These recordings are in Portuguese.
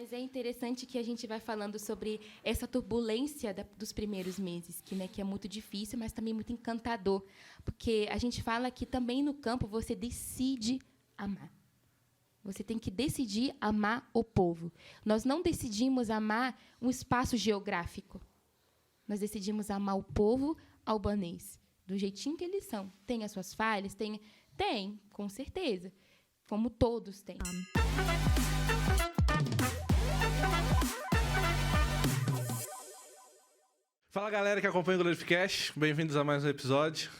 Mas é interessante que a gente vai falando sobre essa turbulência dos primeiros meses, que é muito difícil, mas também muito encantador. Porque a gente fala que também no campo você decide amar. Você tem que decidir amar o povo. Nós não decidimos amar um espaço geográfico. Nós decidimos amar o povo albanês, do jeitinho que eles são. Tem as suas falhas? Tem, com certeza. Como todos têm. Fala, galera que acompanha o Glorificast. Bem-vindos a mais um episódio.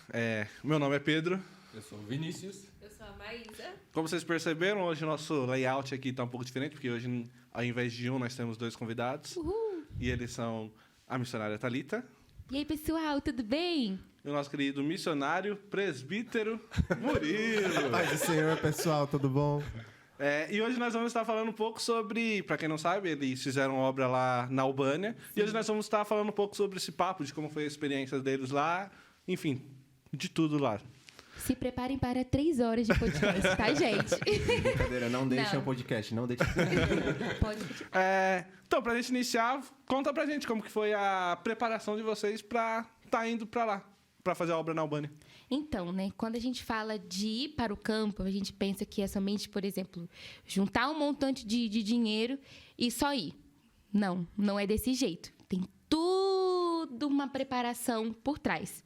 Meu nome é Pedro. Eu sou o Vinícius. Eu sou a Maísa. Como vocês perceberam, hoje o nosso layout aqui está um pouco diferente, porque hoje, ao invés de um, nós temos dois convidados. Uhul. E eles são a missionária Thalita. E aí, pessoal, tudo bem? E o nosso querido missionário, presbítero Murilo. Paz do Senhor, pessoal, tudo bom? E hoje nós vamos estar falando um pouco sobre, para quem não sabe, eles fizeram obra lá na Albânia. Sim. E hoje nós vamos estar falando um pouco sobre esse papo, de como foi a experiência deles lá, enfim, de tudo lá. Se preparem para 3 horas de podcast, tá, gente? Brincadeira, não deixem o podcast, não deixem. Pode. Então, pra gente iniciar, conta pra gente como que foi a preparação de vocês pra estar indo pra lá, pra fazer a obra na Albânia. Então, quando a gente fala de ir para o campo, a gente pensa que é somente, por exemplo, juntar um montante de dinheiro e só ir. Não é desse jeito. Tem tudo uma preparação por trás.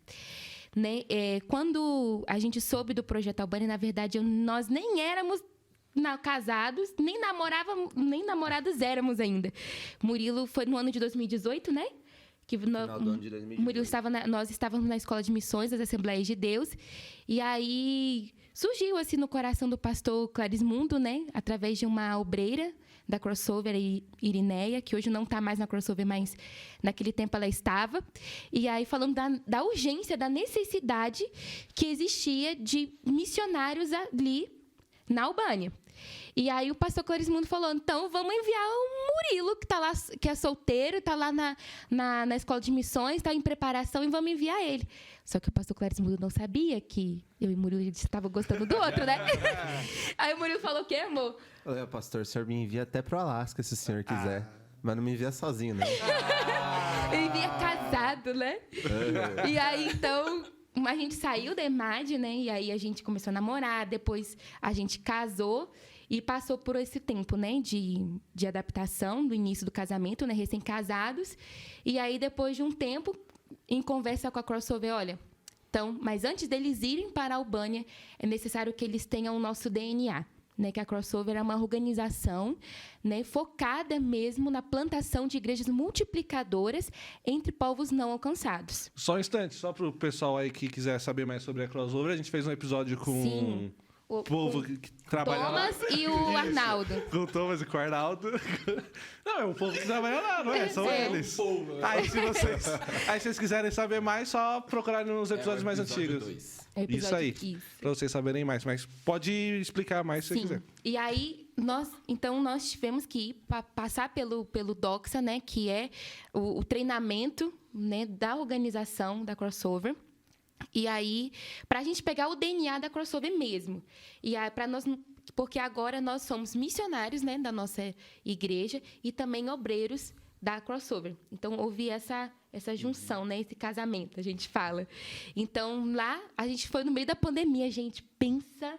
Quando a gente soube do Projeto Albânia, na verdade, nós nem éramos casados, nem namorados éramos ainda. Murilo foi no ano de 2018, né? Final do ano de 2018. Murilo nós estávamos na Escola de Missões das Assembleias de Deus. E aí surgiu assim no coração do pastor Clarismundo, através de uma obreira da Crossover, Irineia, que hoje não está mais na Crossover, mas naquele tempo ela estava. E aí falando da urgência, da necessidade que existia de missionários ali na Albânia. E aí o pastor Clarismundo falou, então vamos enviar o Murilo, que tá lá, que é solteiro, está lá na escola de missões, está em preparação, e vamos enviar ele. Só que o pastor Clarismundo não sabia que eu e o Murilo estavam gostando do outro, né? Aí o Murilo falou o quê, amor? Olha, pastor, o senhor me envia até pro Alasca, se o senhor quiser. Mas não me envia sozinho, né? Eu envia casado, né? E aí, então... A gente saiu da EMAD, e aí a gente começou a namorar, depois a gente casou e passou por esse tempo, de adaptação do início do casamento, recém-casados. E aí, depois de um tempo, em conversa com a Crossover, olha, então, mas antes deles irem para a Albânia, é necessário que eles tenham o nosso DNA. Que a Crossover é uma organização focada mesmo na plantação de igrejas multiplicadoras entre povos não alcançados. Só um instante, só para o pessoal aí que quiser saber mais sobre a Crossover, a gente fez um episódio com o povo que trabalha Thomas lá. E o Arnaldo. Com o Thomas e com o Arnaldo. Não, é o povo que trabalha lá, não é? São eles. Aí, se vocês quiserem saber mais, só procurar nos episódios mais antigos. Isso aí, para vocês saberem mais. Mas pode explicar mais se você quiser. E aí, nós tivemos que ir passar pelo Doxa, que é o treinamento da organização da Crossover. E aí, para a gente pegar o DNA da Crossover mesmo. E aí, porque agora nós somos missionários da nossa igreja e também obreiros da Crossover. Então, houve essa junção, esse casamento, a gente fala. Então, lá, a gente foi no meio da pandemia, gente. Pensa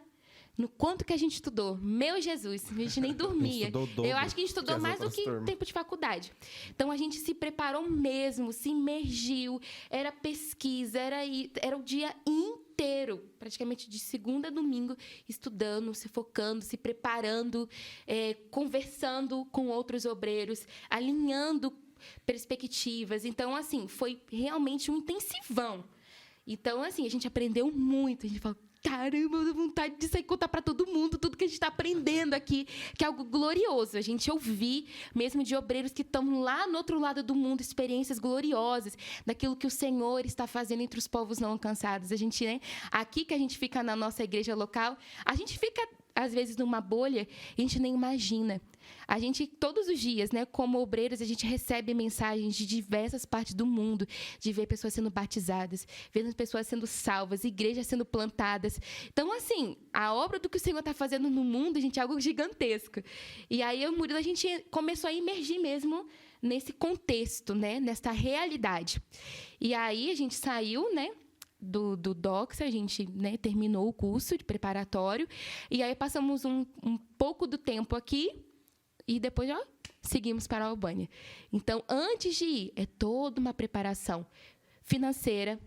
no quanto que a gente estudou. Meu Jesus, a gente nem dormia. Eu acho que a gente estudou mais do que tempo de faculdade. Então, a gente se preparou mesmo, se imergiu. Era pesquisa, era o dia inteiro, praticamente de segunda a domingo, estudando, se focando, se preparando, conversando com outros obreiros, alinhando perspectivas. Então, assim, foi realmente um intensivão. Então, assim, a gente aprendeu muito. A gente falou, caramba, dá vontade de sair contar para todo mundo tudo que a gente está aprendendo aqui, que é algo glorioso. A gente ouvir mesmo de obreiros que estão lá no outro lado do mundo, experiências gloriosas daquilo que o Senhor está fazendo entre os povos não alcançados. A gente, aqui que a gente fica na nossa igreja local, a gente fica às vezes, numa bolha, a gente nem imagina. A gente, todos os dias, né, como obreiros, a gente recebe mensagens de diversas partes do mundo, de ver pessoas sendo batizadas, vendo pessoas sendo salvas, igrejas sendo plantadas. Então, assim, a obra do que o Senhor está fazendo no mundo, gente, é algo gigantesco. E aí, eu e o Murilo, a gente começou a imergir mesmo nesse contexto, né, nessa realidade. E aí, a gente saiu, né, do Doxa, a gente, né, terminou o curso de preparatório, e aí passamos um pouco do tempo aqui, e depois já seguimos para a Albânia. Então, antes de ir, é toda uma preparação financeira,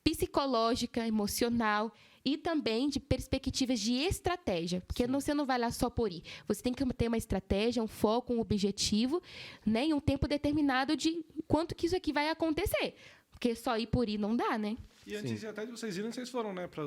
psicológica, emocional e também de perspectivas de estratégia. Porque você não vai lá só por ir. Você tem que ter uma estratégia, um foco, um objetivo, né, e um tempo determinado de quanto que isso aqui vai acontecer. Porque só ir por ir não dá, né? E antes até de vocês irem, vocês foram, né, para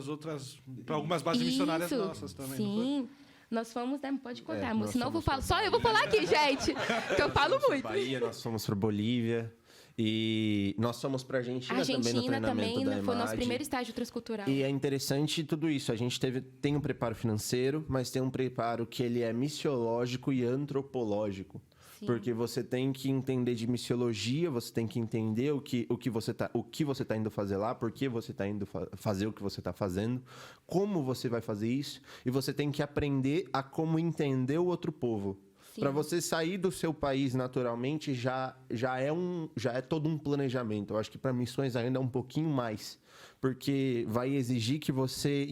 algumas bases missionárias nossas também. Sim. Nós fomos, né? Pode contar, amor. Senão eu vou falar. Só eu vou falar aqui, gente. Que eu falo muito. Bahia, nós fomos para Bolívia. E nós fomos para a Argentina também no treinamento da EMAD. Foi o nosso primeiro estágio transcultural. E é interessante tudo isso. A gente tem um preparo financeiro, mas tem um preparo que ele é missiológico e antropológico. Sim. Porque você tem que entender de missiologia, você tem que entender o que você está indo fazer lá, por que você está indo fazer o que você está fazendo, como você vai fazer isso, e você tem que aprender a como entender o outro povo. Para você sair do seu país naturalmente já é todo um planejamento. Eu acho que para missões ainda é um pouquinho mais, porque vai exigir que você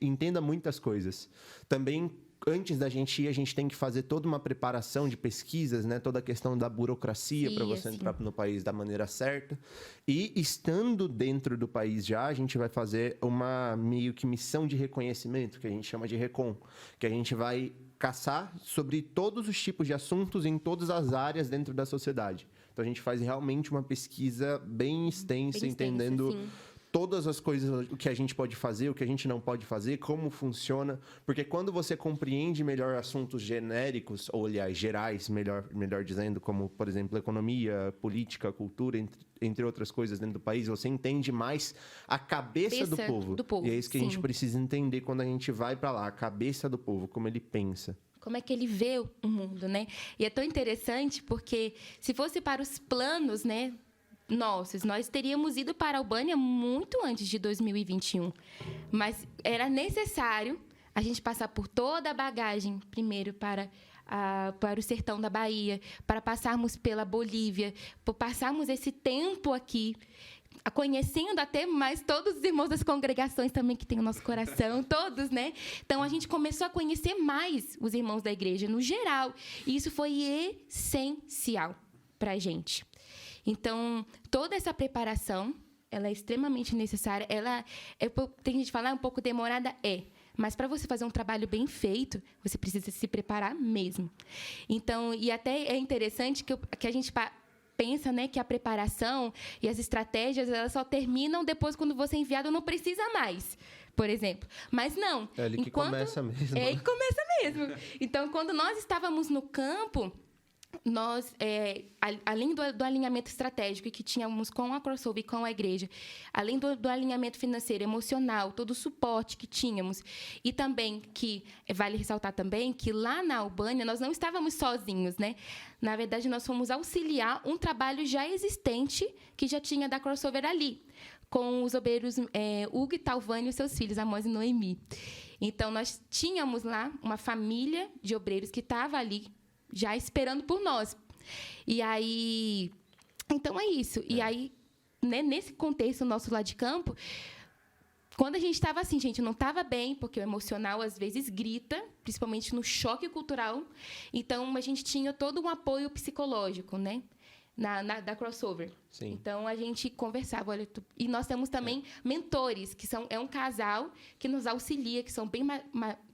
entenda muitas coisas. Também, antes da gente ir, a gente tem que fazer toda uma preparação de pesquisas, né? Toda a questão da burocracia para você entrar no país da maneira certa. E estando dentro do país já, a gente vai fazer uma meio que missão de reconhecimento, que a gente chama de RECON, que a gente vai caçar sobre todos os tipos de assuntos em todas as áreas dentro da sociedade. Então, a gente faz realmente uma pesquisa bem extensa, entendendo todas as coisas, o que a gente pode fazer, o que a gente não pode fazer, como funciona. Porque quando você compreende melhor assuntos genéricos, ou, aliás, gerais, melhor dizendo, como, por exemplo, economia, política, cultura, entre outras coisas dentro do país, você entende mais a cabeça do povo. E é isso que a gente precisa entender quando a gente vai para lá, a cabeça do povo, como ele pensa. Como é que ele vê o mundo, né? E é tão interessante porque, se fosse para os planos, né, nós teríamos ido para a Albânia muito antes de 2021. Mas era necessário a gente passar por toda a bagagem, primeiro para o sertão da Bahia, para passarmos pela Bolívia, por passarmos esse tempo aqui, conhecendo até mais todos os irmãos das congregações também que tem o nosso coração, todos, né? Então, a gente começou a conhecer mais os irmãos da igreja no geral. E isso foi essencial para a gente. Então, toda essa preparação, ela é extremamente necessária. Tem gente que fala, um pouco demorada, mas para você fazer um trabalho bem feito, você precisa se preparar mesmo. Então, e até é interessante que a gente pensa, né, que a preparação e as estratégias, elas só terminam depois quando você é enviado, não precisa mais, por exemplo. Mas não. É ali que começa mesmo. É que começa mesmo. Então, quando nós estávamos no campo, nós, além do alinhamento estratégico que tínhamos com a Crossover e com a igreja, além do alinhamento financeiro, emocional, todo o suporte que tínhamos, e também vale ressaltar também que lá na Albânia nós não estávamos sozinhos, né? Na verdade, nós fomos auxiliar um trabalho já existente que já tinha da Crossover ali, com os obreiros Hugo e Talvânio e seus filhos, Amós e Noemi. Então, nós tínhamos lá uma família de obreiros que estava ali já esperando por nós. E aí, então é isso. E aí, né, nesse contexto nosso lá de campo, quando a gente estava assim, gente, não estava bem, porque o emocional às vezes grita, principalmente no choque cultural. Então, a gente tinha todo um apoio psicológico, né? Da Crossover. Sim. Então, a gente conversava. E nós temos também mentores, que é um casal que nos auxilia, que são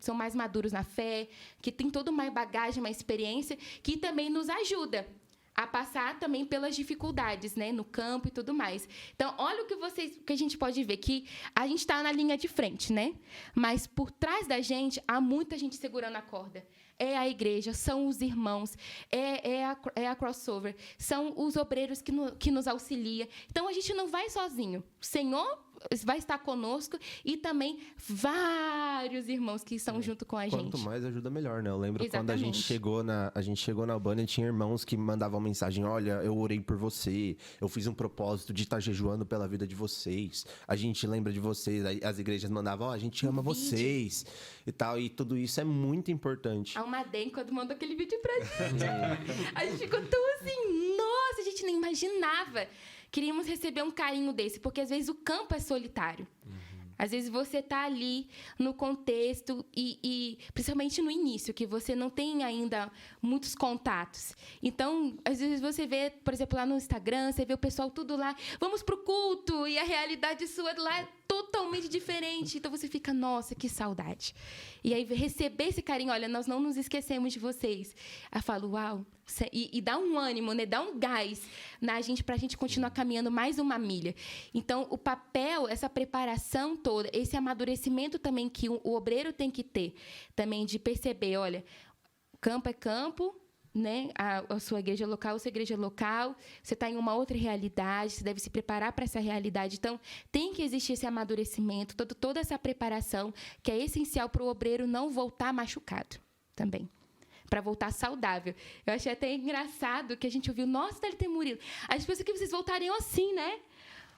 são mais maduros na fé, que tem toda uma bagagem, uma experiência, que também nos ajuda a passar também pelas dificuldades, né, no campo e tudo mais. Então, olha o que a gente pode ver, que a gente está na linha de frente, né? Mas por trás da gente, há muita gente segurando a corda. é a igreja, são os irmãos, é a crossover, são os obreiros que nos auxiliam. Então, a gente não vai sozinho. O Senhor vai estar conosco e também vários irmãos que estão junto com a gente. Quanto mais ajuda, melhor, né? Eu lembro quando a gente chegou na Albânia, tinha irmãos que mandavam mensagem: olha, eu orei por você, eu fiz um propósito de estar jejuando pela vida de vocês, a gente lembra de vocês. As igrejas mandavam: a gente ama vocês e tal, e tudo isso é muito importante. A Almaden, quando mandou aquele vídeo pra gente, a gente ficou tão assim, nossa, a gente nem imaginava. Queríamos receber um carinho desse, porque às vezes o campo é solitário. Às vezes você está ali no contexto e principalmente no início, que você não tem ainda muitos contatos. Então, às vezes você vê, por exemplo, lá no Instagram, você vê o pessoal tudo lá, vamos pro culto, e a realidade sua lá é totalmente diferente. Então você fica, nossa, que saudade. E aí receber esse carinho, olha, nós não nos esquecemos de vocês. Aí eu falo, uau, e dá um ânimo, né? Dá um gás na gente para a gente continuar caminhando mais uma milha. Então, o papel, essa preparação toda, esse amadurecimento também que o obreiro tem que ter, também de perceber, olha, campo é campo, né? A sua igreja local, você está em uma outra realidade, você deve se preparar para essa realidade. Então, tem que existir esse amadurecimento, toda essa preparação, que é essencial para o obreiro não voltar machucado também, para voltar saudável. Eu achei até engraçado que a gente ouviu, nossa, Thalita e Murilo, a gente pensa que vocês voltariam assim, né?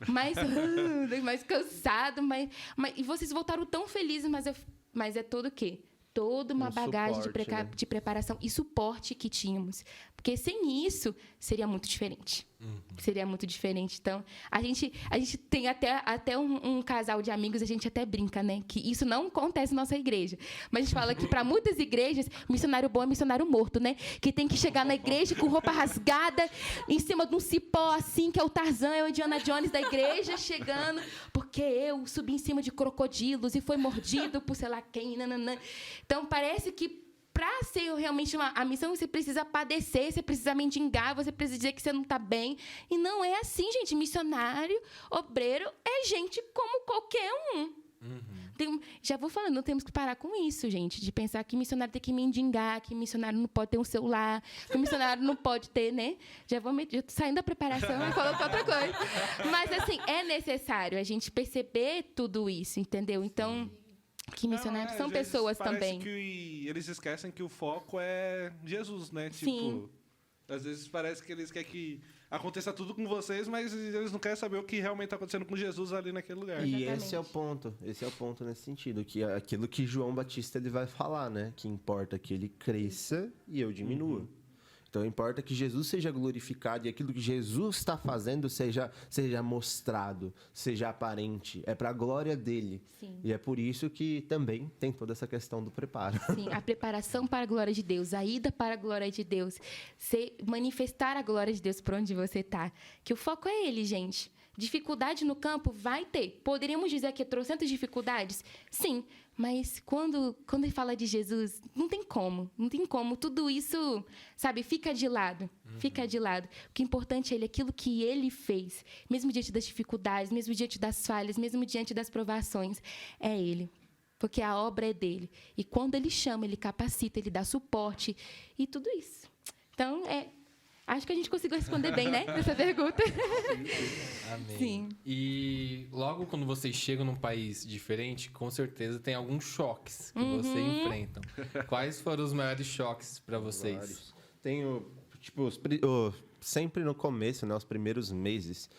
Mais cansado, e vocês voltaram tão felizes, mas é todo o quê? Toda uma bagagem suporte, de preparação e suporte que tínhamos. Porque sem isso, seria muito diferente. Seria muito diferente. Então, a gente tem até um casal de amigos, a gente até brinca, né? Que isso não acontece na nossa igreja. Mas a gente fala que, para muitas igrejas, missionário bom é missionário morto, né? Que tem que chegar na igreja com roupa rasgada, em cima de um cipó, assim, que é o Tarzan, é o Indiana Jones da igreja, chegando, porque eu subi em cima de crocodilos e foi mordido por sei lá quem, nananã. Então, parece que para ser realmente a missão, você precisa padecer, você precisa mendigar, você precisa dizer que você não está bem. E não é assim, gente. Missionário, obreiro, é gente como qualquer um. Já vou falando, não temos que parar com isso, gente. De pensar que missionário tem que mendigar, que missionário não pode ter um celular, que missionário não pode ter, né? Já tô saindo da preparação e falando outra coisa. Mas, assim, é necessário a gente perceber tudo isso, entendeu? Então, que missionários são pessoas também. Que eles esquecem que o foco é Jesus, né? Sim. Tipo, às vezes parece que eles querem que aconteça tudo com vocês, mas eles não querem saber o que realmente está acontecendo com Jesus ali naquele lugar. E esse é o ponto nesse sentido, que é aquilo que João Batista ele vai falar, né? Que importa que ele cresça e eu diminua. Então, importa que Jesus seja glorificado e aquilo que Jesus está fazendo seja mostrado, seja aparente. É para a glória dele. Sim. E é por isso que também tem toda essa questão do preparo. Sim, a preparação para a glória de Deus, a ida para a glória de Deus, manifestar a glória de Deus por onde você está. Que o foco é ele, gente. Dificuldade no campo vai ter. Poderíamos dizer que trocentas dificuldades? Sim, mas quando ele fala de Jesus, não tem como. Tudo isso, sabe, fica de lado. Fica de lado. O que é importante é aquilo que ele fez. Mesmo diante das dificuldades, mesmo diante das falhas, mesmo diante das provações, é ele. Porque a obra é dele. E quando ele chama, ele capacita, ele dá suporte e tudo isso. Então, acho que a gente conseguiu responder bem, né? Essa pergunta. Amém. Sim. E logo quando vocês chegam num país diferente, com certeza tem alguns choques que vocês enfrentam. Quais foram os maiores choques para vocês? Vários. Tenho, sempre no começo, né, os primeiros meses,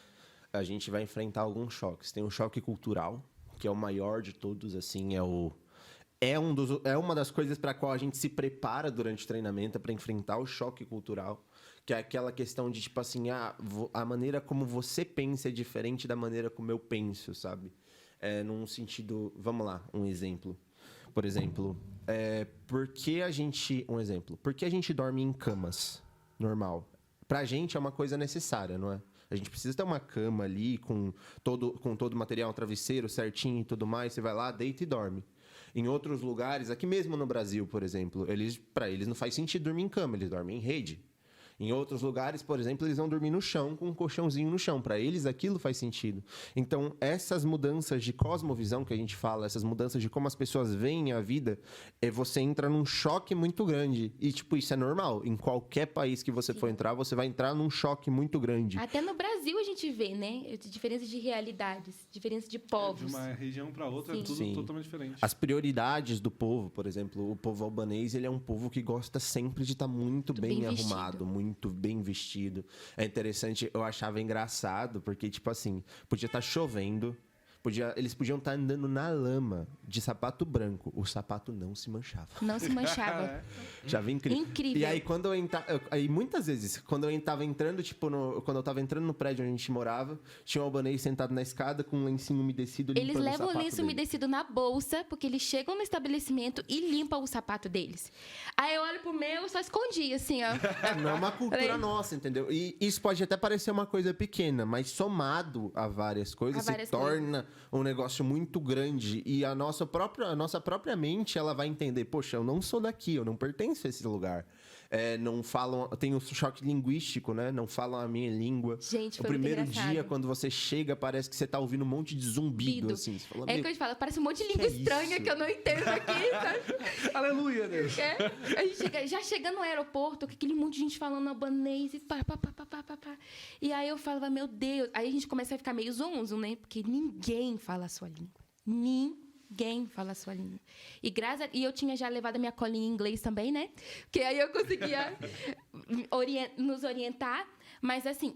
a gente vai enfrentar alguns choques. Tem um choque cultural, que é o maior de todos, assim, é uma das coisas para a qual a gente se prepara durante o treinamento, para enfrentar o choque cultural. Que é aquela questão de, tipo assim, a maneira como você pensa é diferente da maneira como eu penso, sabe? Num sentido... Vamos lá, um exemplo. Por exemplo, por que a gente dorme em camas normal? Pra gente é uma coisa necessária, não é? A gente precisa ter uma cama ali com todo o material, um travesseiro certinho e tudo mais. Você vai lá, deita e dorme. Em outros lugares, aqui mesmo no Brasil, por exemplo, para eles não faz sentido dormir em cama, eles dormem em rede. Em outros lugares, por exemplo, eles vão dormir no chão com um colchãozinho no chão. Para eles, aquilo faz sentido. Então, essas mudanças de cosmovisão que a gente fala, essas mudanças de como as pessoas veem a vida, você entra num choque muito grande. E, tipo, isso é normal. Em qualquer país que você for entrar, você vai entrar num choque muito grande. Até no Brasil a gente vê, né? Diferença de realidades, diferença de povos. De uma região para outra é tudo totalmente diferente. As prioridades do povo, por exemplo, o povo albanês, ele é um povo que gosta sempre de estar muito bem arrumado, muito bem vestido. É interessante, eu achava engraçado, porque, tipo assim, podia estar chovendo, eles podiam estar andando na lama de sapato branco. O sapato não se manchava. Não se manchava. Já vi incrível. Incrível. E aí, quando eu entrava... Aí, muitas vezes, quando eu estava entrando, tipo, quando eu estava entrando no prédio onde a gente morava, tinha um albanês sentado na escada com um lencinho umedecido limpando o sapato Eles levam o lenço umedecido na bolsa, porque eles chegam no estabelecimento e limpam o sapato deles. Aí eu olho pro meu e só escondi, assim, ó. Não é uma cultura nossa, entendeu? E isso pode até parecer uma coisa pequena, mas somado a várias coisas, se torna um negócio muito grande. E a nossa própria mente, ela vai entender, poxa, eu não sou daqui, eu não pertenço a esse lugar. Não falam... Tem um choque linguístico, né? Não falam a minha língua. Gente, foi o primeiro muito engraçado. dia, quando você chega, parece que você tá ouvindo um monte de zumbido, assim. Você fala, é o que eu te falo, parece um monte de língua estranha que eu não entendo aqui, sabe? Aleluia, Deus. A gente já chega no aeroporto, com aquele monte de gente falando albanês e pá. E aí eu falava, meu Deus. Aí a gente começa a ficar meio zonzo, né? Porque ninguém fala a sua língua. Ninguém fala a sua língua. E eu tinha já levado a minha colinha em inglês também, né? Porque aí eu conseguia nos orientar. Mas, assim,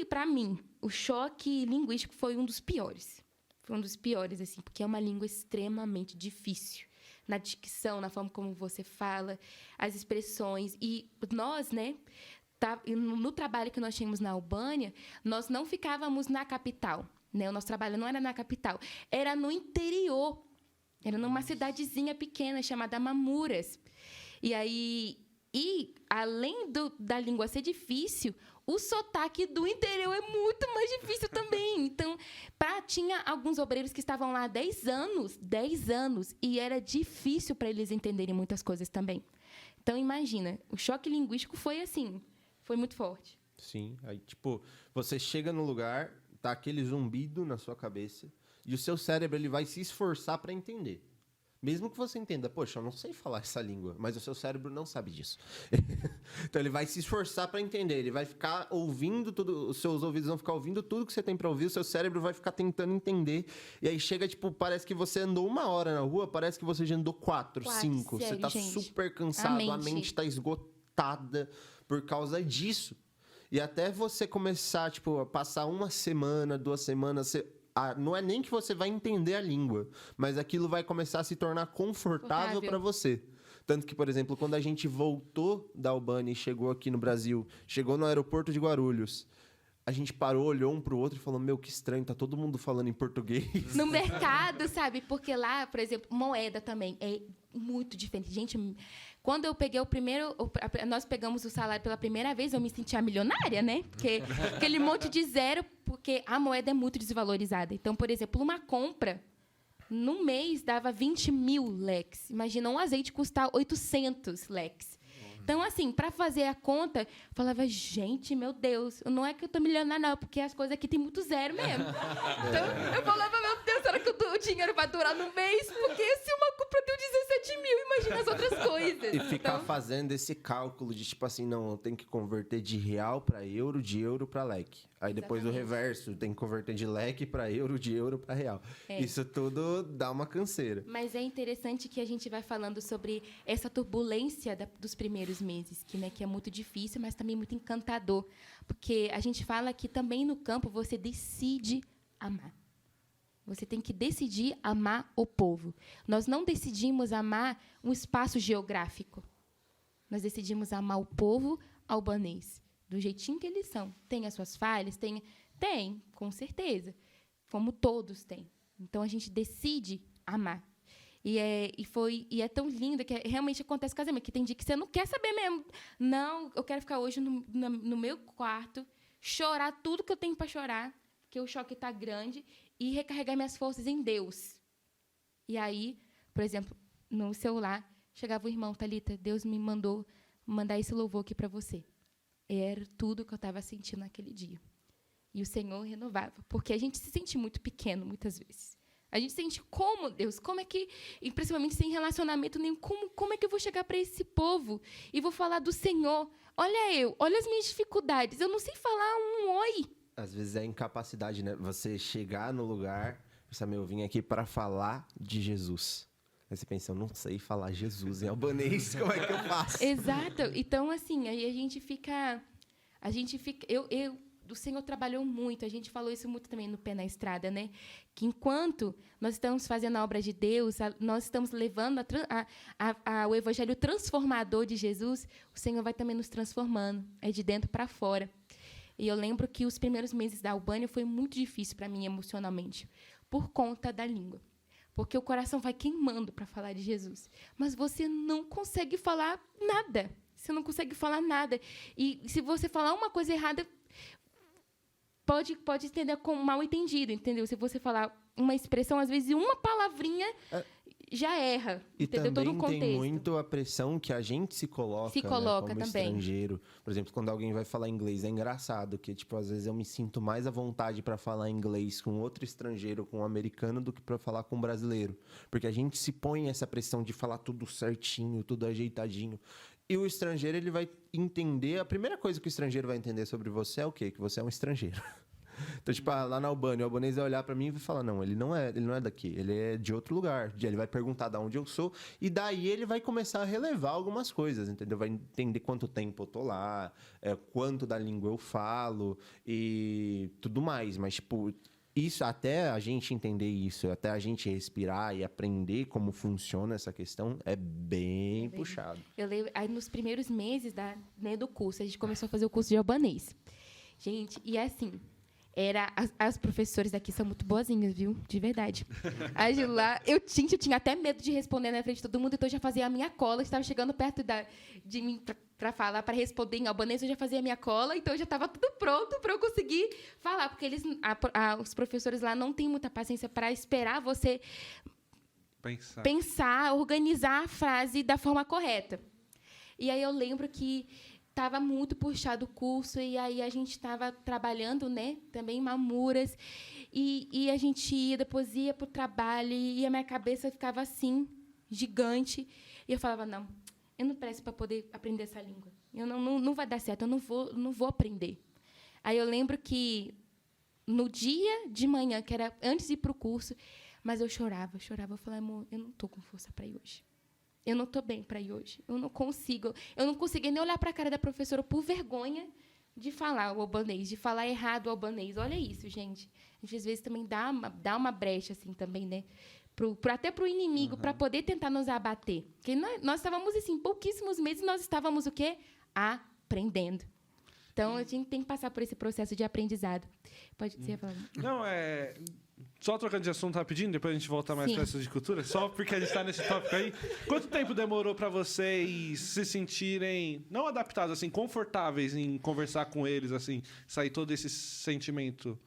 para mim, o choque linguístico foi um dos piores. Foi um dos piores, assim, porque é uma língua extremamente difícil. Na dicção, na forma como você fala, as expressões. E nós, né? No trabalho que nós tínhamos na Albânia, nós não ficávamos na capital. Né? O nosso trabalho não era na capital, era no interior. Era numa cidadezinha pequena chamada Mamuras. E além da língua ser difícil, o sotaque do interior é muito mais difícil também. Então, tinha alguns obreiros que estavam lá há 10 anos, e era difícil para eles entenderem muitas coisas também. Então, imagina, o choque linguístico foi assim, foi muito forte. Sim, aí, tipo, você chega no lugar, tá aquele zumbido na sua cabeça, e o seu cérebro ele vai se esforçar para entender. Mesmo que você entenda, poxa, eu não sei falar essa língua, mas o seu cérebro não sabe disso. Então ele vai se esforçar para entender, ele vai ficar ouvindo tudo, os seus ouvidos vão ficar ouvindo tudo que você tem para ouvir, o seu cérebro vai ficar tentando entender, e aí chega, tipo, parece que você andou 1 hora na rua, parece que você já andou 4, 5, sério, você tá gente. super cansado, a mente tá esgotada por causa disso. E até você começar, tipo, a passar 1 semana, 2 semanas, não é nem que você vai entender a língua, mas aquilo vai começar a se tornar confortável para você. Tanto que, por exemplo, quando a gente voltou da Albânia e chegou aqui no Brasil, chegou no aeroporto de Guarulhos, a gente parou, olhou um pro outro e falou, meu, que estranho, tá todo mundo falando em português. No mercado, sabe? Porque lá, por exemplo, moeda também é muito diferente. Gente, quando eu peguei nós pegamos o salário pela primeira vez, eu me sentia milionária, né? Porque aquele monte de zero, porque a moeda é muito desvalorizada. Então, por exemplo, uma compra, no mês, dava 20 mil leques. Imagina, um azeite custar 800 leques. Então, assim, para fazer a conta, eu falava, gente, meu Deus, não é que eu tô milionária, não, porque as coisas aqui tem muito zero mesmo. Então, eu falava, meu Deus, será que o dinheiro vai durar no mês? Porque se uma compra deu 17 mil, imagina as outras coisas. E ficar fazendo esse cálculo de, tipo assim, não, eu tenho que converter de real para euro, de euro para leque. Aí depois o reverso, tem que converter de leque para euro, de euro para real. Isso tudo dá uma canseira. Mas é interessante que a gente vai falando sobre essa turbulência dos primeiros meses, que é muito difícil, mas também muito encantador. Porque a gente fala que também no campo você decide amar. Você tem que decidir amar o povo. Nós não decidimos amar um espaço geográfico. Nós decidimos amar o povo albanês. Do jeitinho que eles são. Tem as suas falhas? Tem, com certeza. Como todos têm. Então, a gente decide amar. E é tão lindo que realmente acontece casamento, que tem dia que você não quer saber mesmo. Não, eu quero ficar hoje no meu quarto, chorar tudo que eu tenho para chorar, porque o choque está grande, e recarregar minhas forças em Deus. E aí, por exemplo, no celular, chegava o irmão, Thalita, Deus me mandou mandar esse louvor aqui para você. era tudo que eu estava sentindo naquele dia. E o Senhor renovava. Porque a gente se sente muito pequeno, muitas vezes. A gente sente como, Deus, como é que, e principalmente sem relacionamento nenhum, como é que eu vou chegar para esse povo e vou falar do Senhor? Olha as minhas dificuldades, eu não sei falar um oi. Às vezes é incapacidade, né? Você chegar no lugar, eu vim aqui para falar de Jesus. Aí você pensa, eu não sei falar Jesus em albanês, como é que eu faço? Exato. Então, assim, aí a gente fica... O Senhor trabalhou muito, a gente falou isso muito também no Pé na Estrada, né? Que enquanto nós estamos fazendo a obra de Deus, nós estamos levando o evangelho transformador de Jesus, o Senhor vai também nos transformando, é de dentro para fora. E eu lembro que os primeiros meses da Albânia foi muito difícil para mim emocionalmente, por conta da língua. Porque o coração vai queimando para falar de Jesus. Mas você não consegue falar nada. Você não consegue falar nada. E se você falar uma coisa errada, pode entender como mal entendido, entendeu? Se você falar uma expressão, às vezes, uma palavrinha já erra, e entendeu? Também todo um contexto. Tem muito a pressão que a gente se coloca, né, como também. Estrangeiro. Por exemplo, quando alguém vai falar inglês, é engraçado que, tipo, às vezes eu me sinto mais à vontade para falar inglês com outro estrangeiro, com um americano, do que para falar com um brasileiro. Porque a gente se põe essa pressão de falar tudo certinho, tudo ajeitadinho. E o estrangeiro, ele vai entender... A primeira coisa que o estrangeiro vai entender sobre você é o quê? Que você é um estrangeiro. Então, tipo, lá na Albânia, o albanês vai olhar pra mim e vai falar, não, ele não é daqui, ele é de outro lugar. Ele vai perguntar de onde eu sou, e daí ele vai começar a relevar algumas coisas, entendeu? Vai entender quanto tempo eu tô lá, quanto da língua eu falo e tudo mais. Mas, tipo... Isso, até a gente entender isso, até a gente respirar e aprender como funciona essa questão, é bem puxado. Eu lembro, aí nos primeiros meses do curso, a gente começou a fazer o curso de albanês. Gente, e assim, as professoras aqui são muito boazinhas, viu? De verdade. Aí de lá, eu tinha até medo de responder na frente de todo mundo, então eu já fazia a minha cola, estava chegando perto de mim para falar, para responder em albanês, eu já fazia a minha cola, então já estava tudo pronto para eu conseguir falar, porque os professores lá não têm muita paciência para esperar você pensar, organizar a frase da forma correta. E aí eu lembro que estava muito puxado o curso, e aí a gente estava trabalhando, né, também em Mamuras, e a gente depois ia para o trabalho, e a minha cabeça ficava assim, gigante, e eu falava, não, eu não presto para poder aprender essa língua. Não vai dar certo, eu não vou aprender. Aí eu lembro que, no dia de manhã, que era antes de ir para o curso, mas eu chorava. Eu falei, amor, eu não estou com força para ir hoje. Eu não estou bem para ir hoje. Eu não conseguia nem olhar para a cara da professora por vergonha de falar o albanês, de falar errado o albanês. Olha isso, gente. A gente, às vezes, também dá uma brecha, assim, também, né? Até para o inimigo, para poder tentar nos abater. Porque nós estávamos, assim, pouquíssimos meses, nós estávamos o quê? Aprendendo. Então, a gente tem que passar por esse processo de aprendizado. Pode ser, Flávio? Não, só trocando de assunto rapidinho, depois a gente volta mais para essa de cultura, só porque a gente está nesse tópico aí. Quanto tempo demorou para vocês se sentirem, não adaptados, assim, confortáveis em conversar com eles, assim, sair todo esse sentimento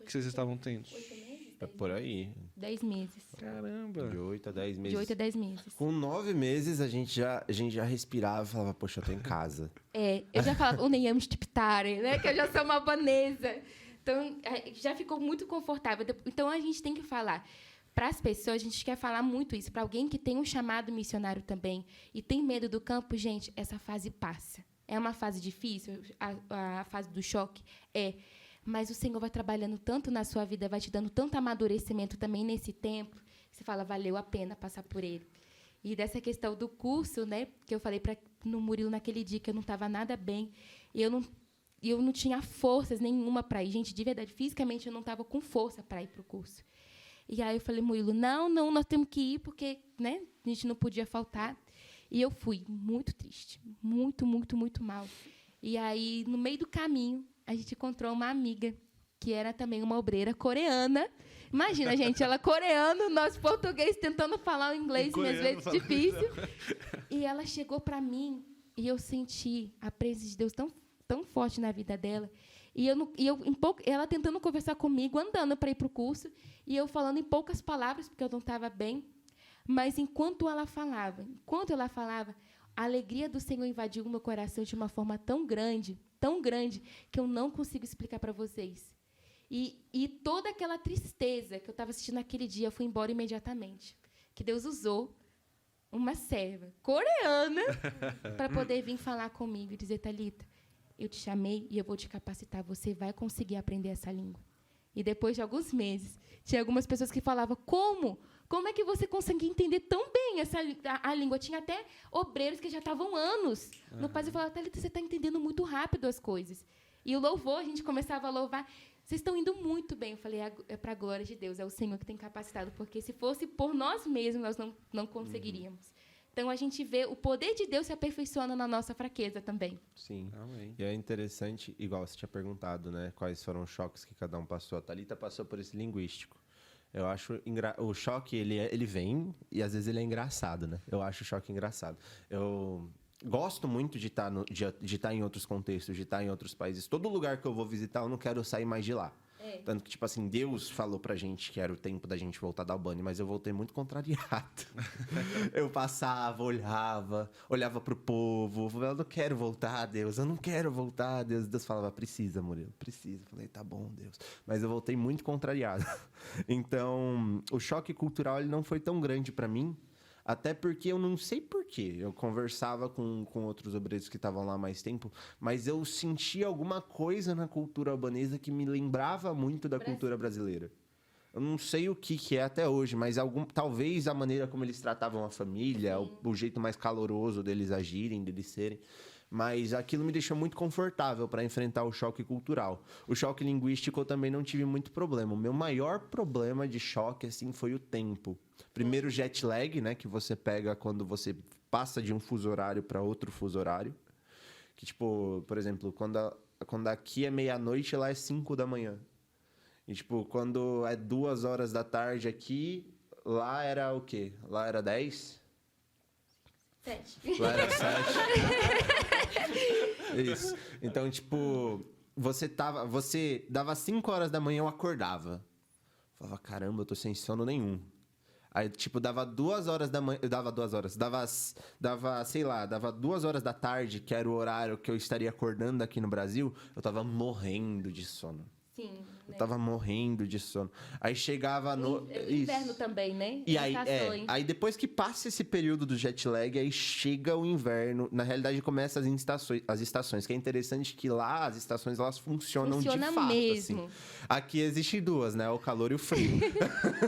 que vocês estavam tendo? 8 meses? Por aí. 10 meses. Caramba. De 8 a 10 meses. De 8 a 10 meses. Com 9 meses, a gente já respirava e falava, poxa, eu tô em casa. Eu já falava, o Neyamos Tiptare, né? Que eu já sou uma albanesa. Então, já ficou muito confortável. Então, a gente tem que falar. Para as pessoas, a gente quer falar muito isso. Para alguém que tem um chamado missionário também e tem medo do campo, gente, essa fase passa. É uma fase difícil, a fase do choque? Mas o Senhor vai trabalhando tanto na sua vida, vai te dando tanto amadurecimento também nesse tempo, que você fala, valeu a pena passar por ele. E dessa questão do curso, né, que eu falei no Murilo naquele dia que eu não estava nada bem, e eu não tinha forças nenhuma para ir. Gente, de verdade, fisicamente eu não estava com força para ir para o curso. E aí eu falei, Murilo, não, nós temos que ir, porque, né, a gente não podia faltar. E eu fui muito triste, muito, muito, muito mal. E aí, no meio do caminho, a gente encontrou uma amiga, que era também uma obreira coreana. Imagina, gente, ela coreana, nós português tentando falar o inglês, às vezes difícil. E ela chegou para mim, e eu senti a presença de Deus tão forte na vida dela. E ela tentando conversar comigo, andando para ir para o curso, e eu falando em poucas palavras, porque eu não estava bem. Mas enquanto ela falava, a alegria do Senhor invadiu o meu coração de uma forma tão grande, que eu não consigo explicar para vocês. E toda aquela tristeza que eu estava assistindo naquele dia foi embora imediatamente. Que Deus usou uma serva coreana para poder vir falar comigo e dizer, Thalita, eu te chamei e eu vou te capacitar. Você vai conseguir aprender essa língua. E depois de alguns meses, tinha algumas pessoas que falavam, como? Como é que você consegue entender tão bem a língua? Tinha até obreiros que já estavam anos no país. Eu falava, Thalita, você está entendendo muito rápido as coisas. E o louvor, a gente começava a louvar. Vocês estão indo muito bem. Eu falei, é para a glória de Deus, é o Senhor que tem capacitado, porque se fosse por nós mesmos, nós não conseguiríamos. Então, a gente vê o poder de Deus se aperfeiçoando na nossa fraqueza também. Sim. Amém. E é interessante, igual você tinha perguntado, né? Quais foram os choques que cada um passou. A Thalita passou por esse linguístico. Eu acho o choque, ele vem e às vezes ele é engraçado, né? Eu acho o choque engraçado. Eu gosto muito de estar em outros contextos, de estar em outros países. Todo lugar que eu vou visitar, eu não quero sair mais de lá. Tanto que, tipo assim, Deus falou pra gente que era o tempo da gente voltar da Albânia, mas eu voltei muito contrariado. Eu passava, olhava pro povo, eu não quero voltar, Deus, eu não quero voltar, Deus. Deus falava, precisa, Murilo, precisa. Eu falei, tá bom, Deus. Mas eu voltei muito contrariado. Então, o choque cultural ele não foi tão grande pra mim, até porque eu não sei porquê. Eu conversava com outros obreiros que estavam lá há mais tempo, mas eu sentia alguma coisa na cultura albanesa que me lembrava muito da cultura brasileira. Eu não sei o que é até hoje, mas talvez a maneira como eles tratavam a família, o jeito mais caloroso deles agirem, deles serem. Mas aquilo me deixou muito confortável para enfrentar o choque cultural. O choque linguístico eu também não tive muito problema. O meu maior problema de choque assim, foi o tempo. Primeiro, jet lag, né, que você pega quando você passa de um fuso horário para outro fuso horário. Que, tipo, por exemplo, quando aqui é meia-noite, lá é 5 da manhã. E, tipo, quando é 2 horas da tarde aqui, lá era o quê? Lá era 10? 7. Lá era 7. Isso. Então, tipo, você dava 5 horas da manhã, eu acordava. Falava, caramba, eu tô sem sono nenhum. Aí, tipo, dava 2 horas da manhã. Dava 2 horas. Dava 2 horas da tarde, que era o horário que eu estaria acordando aqui no Brasil, eu tava morrendo de sono. Sim. Eu tava morrendo de sono. Aí chegava no... Inverno isso. Também, né? E aí depois que passa esse período do jet lag, aí chega o inverno. Na realidade, começa as estações. Que é interessante que lá as estações elas funcionam de fato. Mesmo. Assim. Aqui existem duas, né? O calor e o frio.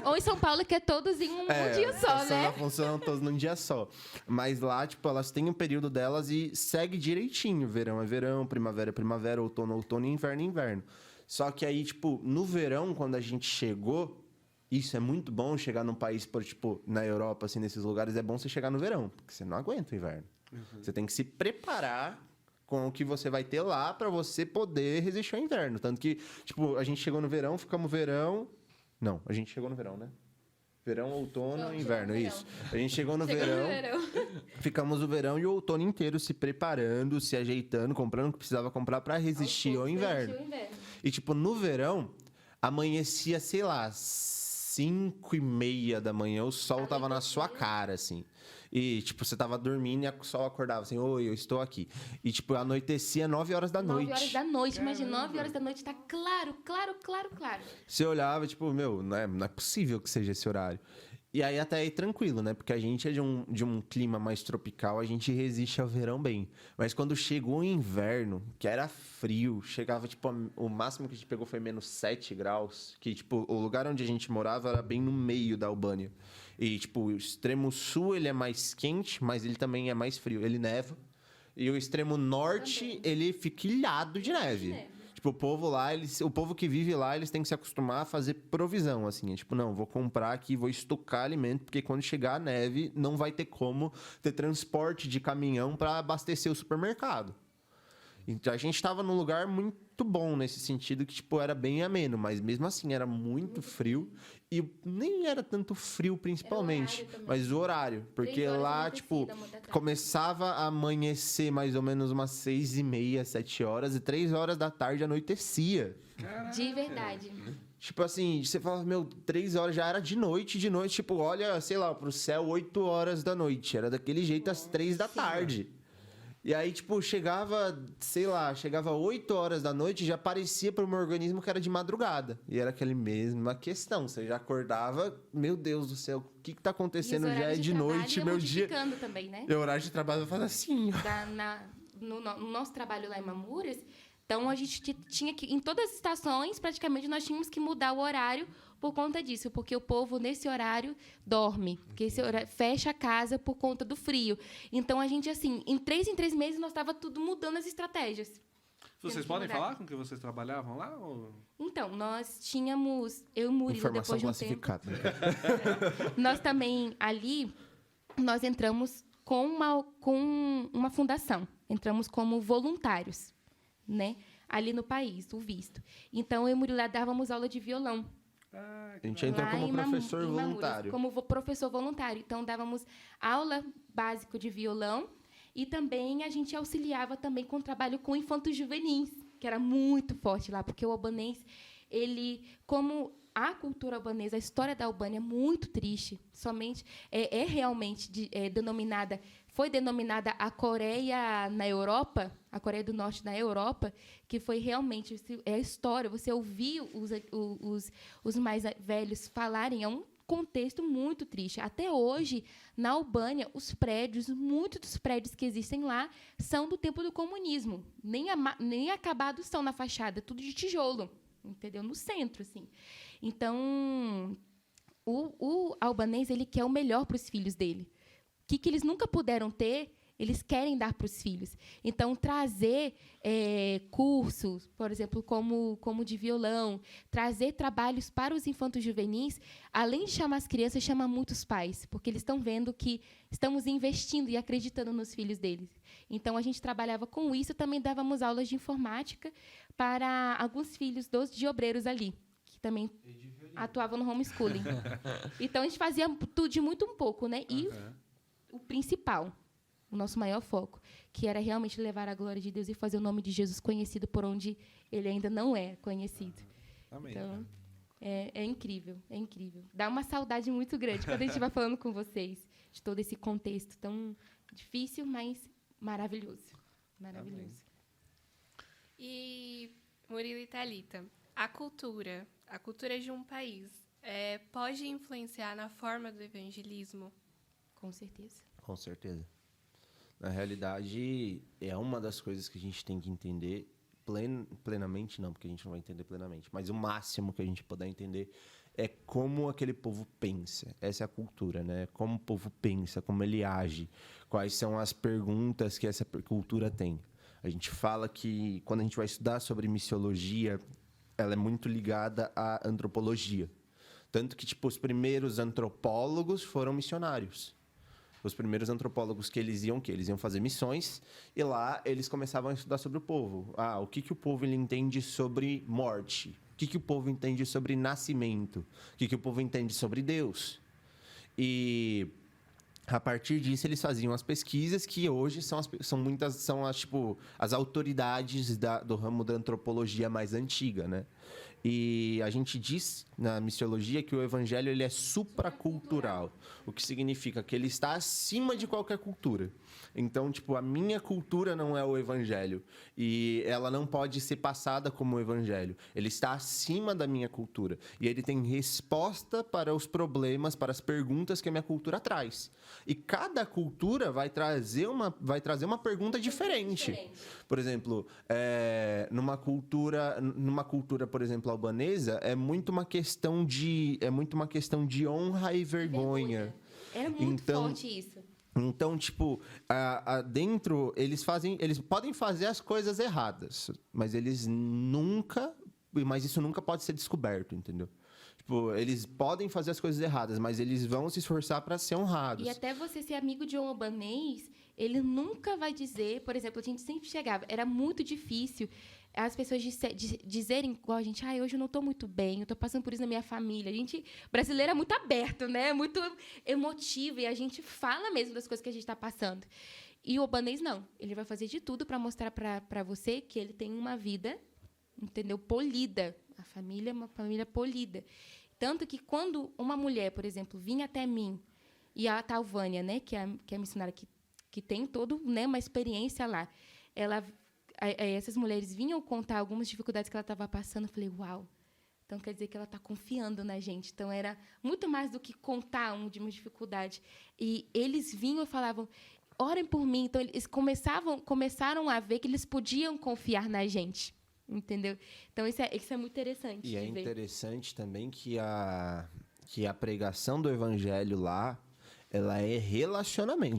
Ou em São Paulo, que é todos em um dia só, né? Funcionam todos num dia só. Mas lá, tipo, elas têm um período delas e segue direitinho. Verão é verão, primavera é primavera, outono é outono e inverno é inverno. Só que aí, tipo, no verão, quando a gente chegou, isso é muito bom chegar num país, tipo, na Europa, assim, nesses lugares, é bom você chegar no verão, porque você não aguenta o inverno. Uhum. Você tem que se preparar com o que você vai ter lá pra você poder resistir ao inverno. Tanto que, tipo, a gente chegou no verão, ficamos verão... Não, a gente chegou no verão, né? Verão, outono e inverno, isso. A gente chegou no verão, ficamos o verão e o outono inteiro se preparando, se ajeitando, comprando o que precisava comprar pra resistir ao inverno. E, tipo, no verão, amanhecia, sei lá, 5:30 da manhã, o sol tava na sua cara, assim. E, tipo, você tava dormindo e o sol acordava assim, oi, eu estou aqui. E, tipo, anoitecia 9 horas da noite. 9 horas da noite, imagina, 9 horas da noite tá claro. Você olhava, tipo, meu, não é possível que seja esse horário. E aí até aí tranquilo, né? Porque a gente é de um clima mais tropical, a gente resiste ao verão bem. Mas quando chegou o inverno, que era frio, chegava, tipo, o máximo que a gente pegou foi menos 7 graus. Que, tipo, o lugar onde a gente morava era bem no meio da Albânia. E, tipo, o extremo sul, ele é mais quente, mas ele também é mais frio. Ele neva. E o extremo norte, ele fica ilhado de neve. Tipo, o povo lá, o povo que vive lá, eles têm que se acostumar a fazer provisão, assim. É tipo, não, vou comprar aqui, vou estocar alimento, porque quando chegar a neve, não vai ter como ter transporte de caminhão para abastecer o supermercado. Então, a gente tava num lugar muito bom nesse sentido, que, tipo, era bem ameno. Mas, mesmo assim, era muito frio. E nem era tanto frio, principalmente. Mas o horário. Porque lá, tipo, começava a amanhecer mais ou menos umas 6:30, 7 horas. E 3 horas da tarde anoitecia. De verdade. Tipo assim, você fala, 3 horas já era de noite, tipo, olha, sei lá, pro céu, 8 horas da noite. Era daquele jeito às 3 da tarde. E aí, tipo, chegava 8 horas da noite e já parecia pro meu organismo que era de madrugada. E era aquela mesma questão. Você já acordava, meu Deus do céu, o que tá acontecendo? Já é de noite, meu dia. Também, né? E o horário de trabalho vai fazer assim. No nosso trabalho lá em Mamures, então a gente tinha que, em todas as estações, praticamente, nós tínhamos que mudar o horário por conta disso, porque o povo, nesse horário, dorme. Porque esse horário fecha a casa por conta do frio. Então, a gente, assim, em 3 meses, nós estava tudo mudando as estratégias. Vocês podem falar com que vocês trabalhavam lá? Ou... Então, nós tínhamos... Eu e o Murilo, depois de um tempo... Nós também, ali, nós entramos com uma fundação. Entramos como voluntários, né? Ali no país, o visto. Então, eu e o Murilo dávamos aula de violão. A gente entrou como professor voluntário. Como professor voluntário. Então, dávamos aula básica de violão e também a gente auxiliava também com o trabalho com infantos juvenis, que era muito forte lá, porque o albanês, como a cultura albanesa, a história da Albânia é muito triste. Somente realmente foi denominada a Coreia na Europa, a Coreia do Norte na Europa, que foi realmente a história. Você ouviu os mais velhos falarem, é um contexto muito triste. Até hoje, na Albânia, muitos dos prédios que existem lá são do tempo do comunismo. Nem acabados são na fachada, tudo de tijolo, entendeu? No centro, assim. Então, o albanês, ele quer o melhor para os filhos dele. O que eles nunca puderam ter, eles querem dar para os filhos. Então, trazer cursos, por exemplo, como de violão, trazer trabalhos para os infantos juvenis, além de chamar as crianças, chama muitos pais, porque eles estão vendo que estamos investindo e acreditando nos filhos deles. Então, a gente trabalhava com isso, também dávamos aulas de informática para alguns filhos de obreiros ali, que também atuavam no homeschooling. Então, a gente fazia tudo de muito um pouco, né? E o principal, o nosso maior foco, que era realmente levar a glória de Deus e fazer o nome de Jesus conhecido por onde ele ainda não é conhecido. Amém. Então, é incrível, é incrível. Dá uma saudade muito grande quando a gente vai falando com vocês de todo esse contexto tão difícil, mas maravilhoso. Maravilhoso. Amém. E, Murilo e Thalita, a cultura de um país pode influenciar na forma do evangelismo? Com certeza. Com certeza. Na realidade, é uma das coisas que a gente tem que entender plenamente, não, porque a gente não vai entender plenamente, mas o máximo que a gente puder entender é como aquele povo pensa. Essa é a cultura, né? Como o povo pensa, como ele age, quais são as perguntas que essa cultura tem. A gente fala que, quando a gente vai estudar sobre missiologia, ela é muito ligada à antropologia. Tanto que, tipo, os primeiros antropólogos foram missionários. Os primeiros antropólogos que eles iam fazer missões, e lá eles começavam a estudar sobre o povo. O que o povo ele entende sobre morte? O que o povo entende sobre nascimento? O que o povo entende sobre Deus? E a partir disso eles faziam as pesquisas que hoje são as autoridades do ramo da antropologia mais antiga, né? E a gente diz na missiologia que o evangelho ele é supracultural, o que significa que ele está acima de qualquer cultura. Então, tipo, a minha cultura não é o evangelho e ela não pode ser passada como o evangelho. Ele está acima da minha cultura e ele tem resposta para os problemas, para as perguntas que a minha cultura traz. E cada cultura vai trazer uma pergunta diferente. Por exemplo, numa cultura, por exemplo, albanesa, é muito uma questão de honra e vergonha. Era muito forte isso. Então, tipo, dentro, eles podem fazer as coisas erradas, mas isso nunca pode ser descoberto, entendeu? Tipo, eles podem fazer as coisas erradas, mas eles vão se esforçar para ser honrados. E até você ser amigo de um albanês, ele nunca vai dizer, por exemplo, a gente sempre chegava, era muito difícil as pessoas dizerem igual a gente, hoje eu não estou muito bem, eu estou passando por isso na minha família. A gente, brasileiro, é muito aberto, né? Muito emotivo, e a gente fala mesmo das coisas que a gente está passando. E o albanês, não. Ele vai fazer de tudo para mostrar para você que ele tem uma vida, entendeu? Polida. A família é uma família polida. Tanto que quando uma mulher, por exemplo, vinha até mim, e a Talvânia, né, que é a missionária que tem toda, né, uma experiência lá, essas mulheres vinham contar algumas dificuldades que ela estava passando. Eu falei, uau, então quer dizer que ela está confiando na gente. Então, era muito mais do que contar uma dificuldade. E eles vinham e falavam, orem por mim. Então, eles começaram a ver que eles podiam confiar na gente. Entendeu? Então, isso é muito interessante. E é interessante também que a pregação do evangelho lá, ela é relacionamento.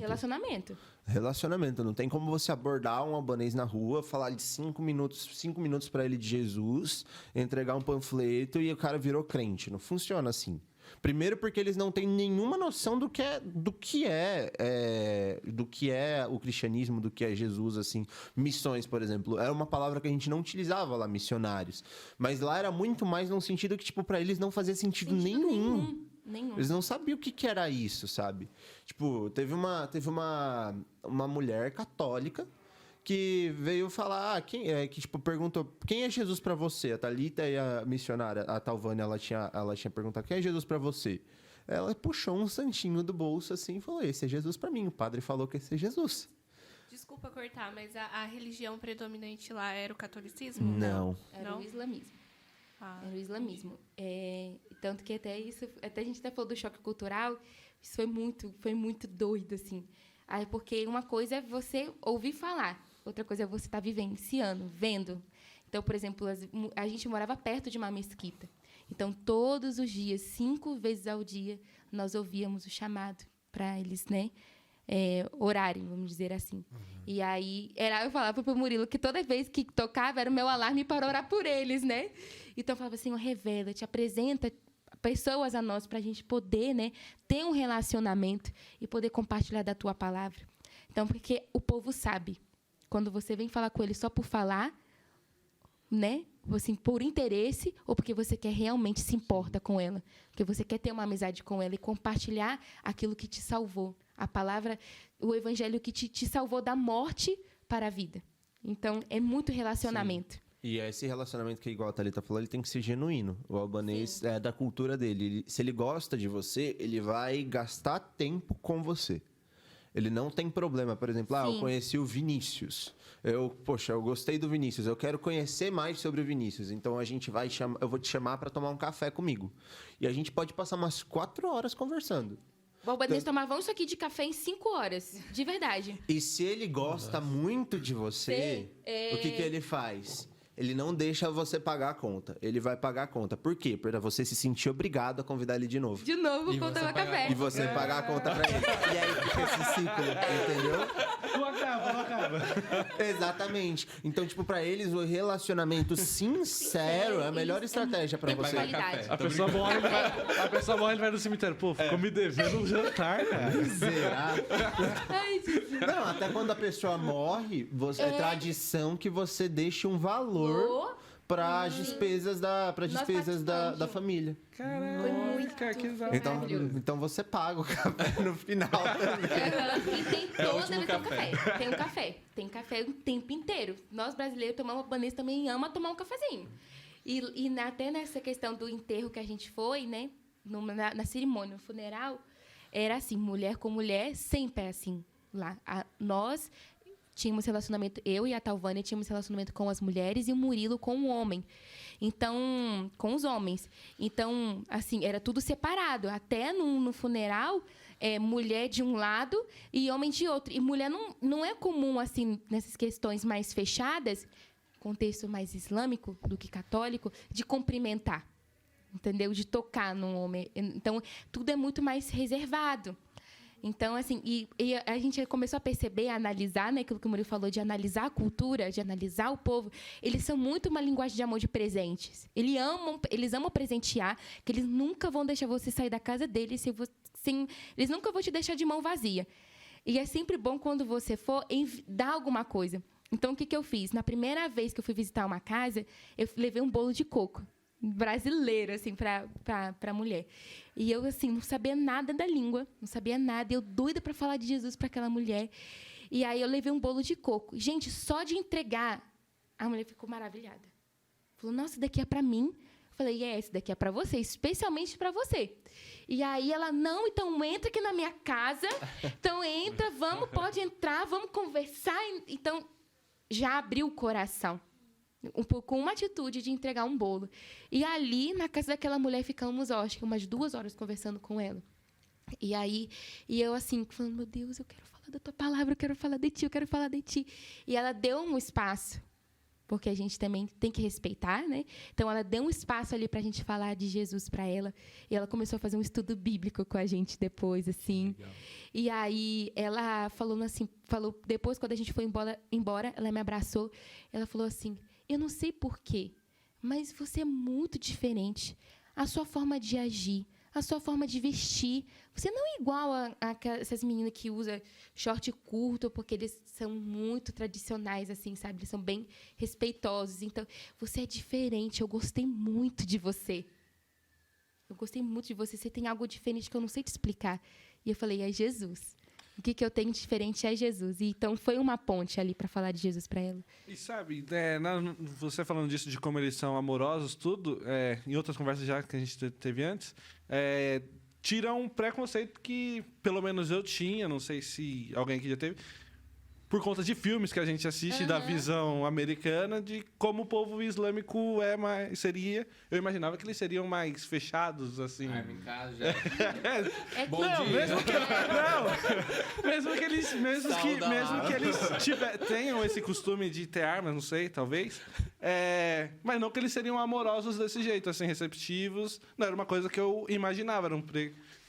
Relacionamento. Não tem como você abordar um albanês na rua, falar de 5 minutos para ele de Jesus, entregar um panfleto e o cara virou crente. Não funciona assim. Primeiro porque eles não têm nenhuma noção do que é o cristianismo, do que é Jesus, assim. Missões, por exemplo, era uma palavra que a gente não utilizava lá, missionários. Mas lá era muito mais num sentido que, tipo, para eles não fazia sentido nenhum. Eles não sabiam o que era isso, sabe? Tipo, teve uma mulher católica que veio falar, que tipo, perguntou, quem é Jesus pra você? A Thalita e a missionária, a Talvânia, ela tinha perguntado, quem é Jesus pra você? Ela puxou um santinho do bolso assim e falou, esse é Jesus pra mim. O padre falou que esse é Jesus. Desculpa cortar, mas a religião predominante lá era o catolicismo? Não. Era o islamismo. Era o islamismo. Tanto que até a gente até falou do choque cultural, isso foi muito doido, assim. Porque uma coisa é você ouvir falar, outra coisa é você estar vivenciando, vendo. Então, por exemplo, a gente morava perto de uma mesquita. Então, todos os dias, 5 vezes ao dia, nós ouvíamos o chamado para eles, né, orarem, vamos dizer assim. E aí, eu falava para o Murilo que toda vez que tocava era o meu alarme para orar por eles, né? Então, eu falava, Senhor, revela, te apresenta pessoas a nós para a gente poder, né, ter um relacionamento e poder compartilhar da tua palavra. Então, porque o povo sabe, quando você vem falar com ele só por falar, né, assim, por interesse, ou porque você quer realmente se importa com ela, porque você quer ter uma amizade com ela e compartilhar aquilo que te salvou, a palavra, o evangelho que te salvou da morte para a vida. Então, é muito relacionamento. Sim. E esse relacionamento que, igual a Thalita falou, ele tem que ser genuíno. O albanês é da cultura dele. Se ele gosta de você, ele vai gastar tempo com você. Ele não tem problema. Por exemplo, eu conheci o Vinícius. Eu gostei do Vinícius. Eu quero conhecer mais sobre o Vinícius. Então, eu vou te chamar para tomar um café comigo. E a gente pode passar umas 4 horas conversando. O albanês tomava isso aqui de café em 5 horas. De verdade. E se ele gosta muito de você, o que ele faz? Ele não deixa você pagar a conta. Ele vai pagar a conta. Por quê? Para você se sentir obrigado a convidar ele de novo. De novo, para tomar café. E você pagar a conta para ele. E aí fica esse ciclo, entendeu? Não acaba. Exatamente. Então, tipo, para eles, o relacionamento sincero é a melhor estratégia para você. A pessoa morre, ele vai no cemitério. Pô, ficou me devendo um jantar, cara. Miserável. Não, até quando a pessoa morre, é tradição que você deixe um valor para as despesas da família. Caraca, que exagero. Então você paga o café no final também. E tem café. Tem café o tempo inteiro. Nós brasileiros tomamos albanês também ama tomar um cafezinho. E até nessa questão do enterro que a gente foi, né, na cerimônia, no funeral, era assim, mulher com mulher, sempre é assim lá. Nós tínhamos relacionamento, eu e a Talvânia tínhamos relacionamento com as mulheres e o Murilo com o homem. Então, com os homens. Então, assim, era tudo separado. Até no funeral, mulher de um lado e homem de outro. E mulher não é comum, assim, nessas questões mais fechadas, contexto mais islâmico do que católico, de cumprimentar, entendeu? De tocar no homem. Então, tudo é muito mais reservado. Então, assim, e a gente começou a perceber, a analisar, né, aquilo que o Murilo falou, de analisar a cultura, de analisar o povo. Eles são muito uma linguagem de amor de presentes. Eles amam presentear, que eles nunca vão deixar você sair da casa deles eles nunca vão te deixar de mão vazia. E é sempre bom quando você for dar alguma coisa. Então, o que eu fiz? Na primeira vez que eu fui visitar uma casa, eu levei um bolo de coco brasileiro, assim, para a mulher. E eu, assim, não sabia nada da língua, não sabia nada. Eu doida para falar de Jesus para aquela mulher. E aí eu levei um bolo de coco. Gente, só de entregar, a mulher ficou maravilhada. Falou, nossa, isso daqui é para mim. Falei, esse daqui é para você, especialmente para você. E aí ela, não, então entra aqui na minha casa. Então entra, pode entrar, vamos conversar. Então, já abriu o coração. Com uma atitude de entregar um bolo. E ali, na casa daquela mulher, ficamos, acho que umas 2 horas conversando com ela. E aí, eu assim, falando, meu Deus, eu quero falar da tua palavra, eu quero falar de ti, eu quero falar de ti. E ela deu um espaço. Porque a gente também tem que respeitar, né? Então, ela deu um espaço ali para a gente falar de Jesus para ela. E ela começou a fazer um estudo bíblico com a gente depois, assim. Legal. E aí, ela falou depois, quando a gente foi embora, ela me abraçou. Ela falou assim, eu não sei porquê, mas você é muito diferente. A sua forma de agir, a sua forma de vestir. Você não é igual a essas meninas que usam short curto, porque eles são muito tradicionais, assim, sabe? Eles são bem respeitosos. Então, você é diferente. Eu gostei muito de você. Eu gostei muito de você. Você tem algo diferente que eu não sei te explicar. E eu falei, é Jesus. O que eu tenho de diferente é Jesus. E, então, foi uma ponte ali para falar de Jesus para ela. E sabe, você falando disso, de como eles são amorosos, tudo, em outras conversas já que a gente teve antes, tira um preconceito que, pelo menos eu tinha, não sei se alguém aqui já teve, por conta de filmes que a gente assiste, da visão americana, de como o povo islâmico seria. Eu imaginava que eles seriam mais fechados, assim. Arma em casa já. Bom dia. Mesmo que eles tenham esse costume de ter armas, não sei, talvez. Mas não que eles seriam amorosos desse jeito, assim, receptivos. Não era uma coisa que eu imaginava, era um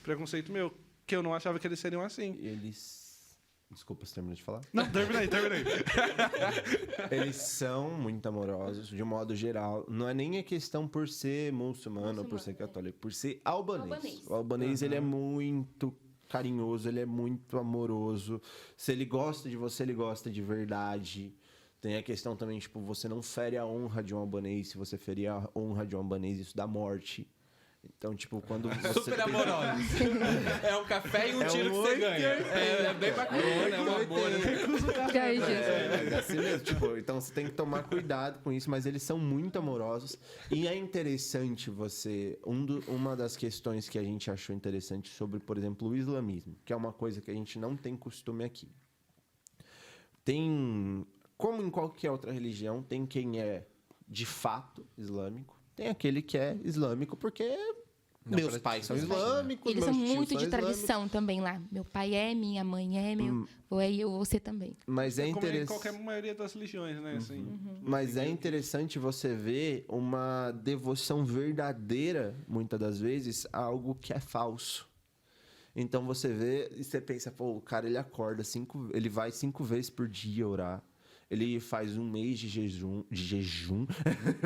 preconceito meu, que eu não achava que eles seriam assim. Desculpa, você terminou de falar? Não, terminei. Eles são muito amorosos, de um modo geral. Não é nem a questão por ser muçulmano ou por ser católico, por ser albanês. O albanês, ele é muito carinhoso, ele é muito amoroso. Se ele gosta de você, ele gosta de verdade. Tem a questão também, tipo, você não fere a honra de um albanês. Se você ferir a honra de um albanês, isso dá morte. Então, tipo, quando você... Super amorosos. É um café e um tiro que você ganha. É bem bacana, é uma boa. É assim mesmo, tipo, então você tem que tomar cuidado com isso, mas eles são muito amorosos. E é interessante uma das questões que a gente achou interessante sobre, por exemplo, o islamismo, que é uma coisa que a gente não tem costume aqui. Como em qualquer outra religião, tem quem é de fato islâmico, tem aquele que é islâmico porque meus pais são islâmicos. Eles são muito de tradição também lá. Meu pai é, minha mãe é, você também. Mas é interessante. Como em qualquer maioria das religiões, né? Assim, Mas é interessante você ver uma devoção verdadeira, muitas das vezes, a algo que é falso. Então você vê e você pensa, pô, o cara ele acorda ele vai 5 vezes por dia orar. Ele faz um mês de jejum,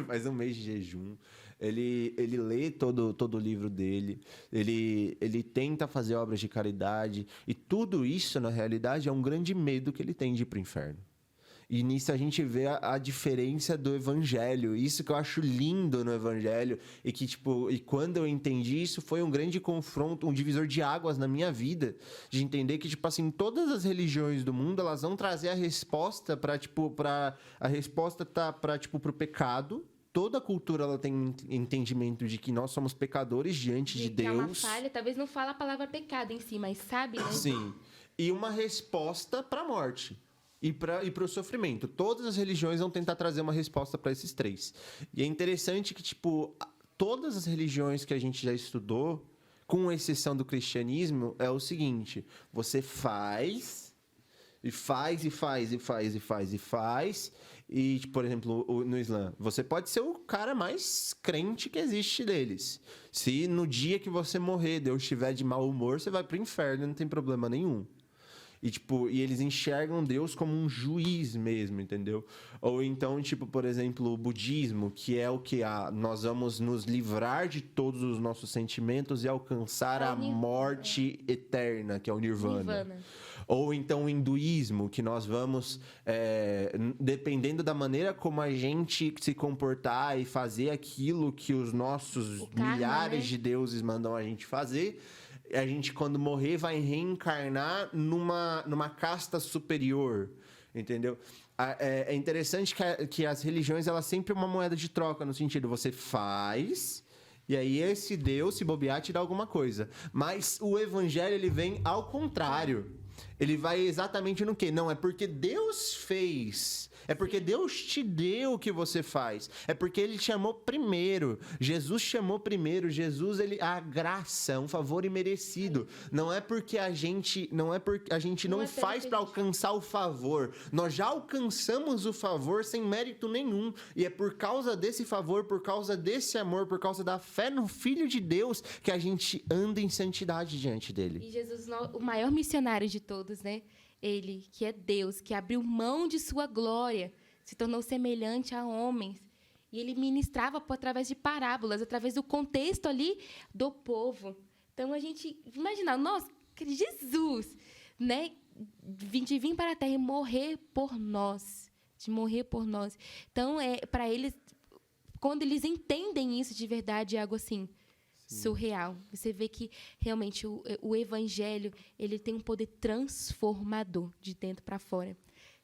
faz um mês de jejum. Ele lê todo o livro dele. Ele tenta fazer obras de caridade. E tudo isso, na realidade, é um grande medo que ele tem de ir para o inferno. E nisso a gente vê a diferença do evangelho. Isso que eu acho lindo no evangelho. E que, tipo, quando eu entendi isso, foi um grande confronto, um divisor de águas na minha vida. De entender que, tipo assim, todas as religiões do mundo, elas vão trazer a resposta a resposta tá pro pecado. Toda cultura, ela tem entendimento de que nós somos pecadores diante de Deus. É uma falha, talvez não fala a palavra pecado em si, mas sabe, né? Sim. E uma resposta para a morte. E para o sofrimento. Todas as religiões vão tentar trazer uma resposta para esses 3. E é interessante que, tipo, todas as religiões que a gente já estudou, com exceção do cristianismo, é o seguinte: você faz, e faz, e faz, e faz, e faz, e faz. E, por exemplo, no Islã, você pode ser o cara mais crente que existe deles. Se no dia que você morrer, Deus estiver de mau humor, você vai pro inferno, não tem problema nenhum. E eles enxergam Deus como um juiz mesmo, entendeu? Ou então, tipo, por exemplo, o budismo, que é o que? Nós vamos nos livrar de todos os nossos sentimentos e alcançar a morte eterna, que é o nirvana. Ou então o hinduísmo, que nós vamos, dependendo da maneira como a gente se comportar e fazer aquilo que os nossos milhares de deuses mandam a gente fazer, a gente, quando morrer, vai reencarnar numa casta superior, entendeu? É interessante que as religiões, elas sempre uma moeda de troca, no sentido, você faz, e aí esse Deus, se bobear, te dá alguma coisa. Mas o evangelho, ele vem ao contrário. Ele vai exatamente no quê? Não, é porque Deus fez. É porque Deus te deu o que você faz. É porque Ele te chamou primeiro. Jesus chamou primeiro. Jesus, a graça, um favor imerecido. Não é porque a gente não faz para alcançar o favor. Nós já alcançamos o favor sem mérito nenhum. E é por causa desse favor, por causa desse amor, por causa da fé no Filho de Deus, que a gente anda em santidade diante dele. E Jesus, o maior missionário de todos, né? Ele, que é Deus, que abriu mão de sua glória, se tornou semelhante a homens. E ele ministrava através de parábolas, através do contexto ali do povo. Então, a gente imagina, nossa, Jesus, né? De vir para a terra e morrer por nós. De morrer por nós. Então, para eles, quando eles entendem isso de verdade, é algo assim, surreal. Você vê que realmente o evangelho, ele tem um poder transformador de dentro para fora.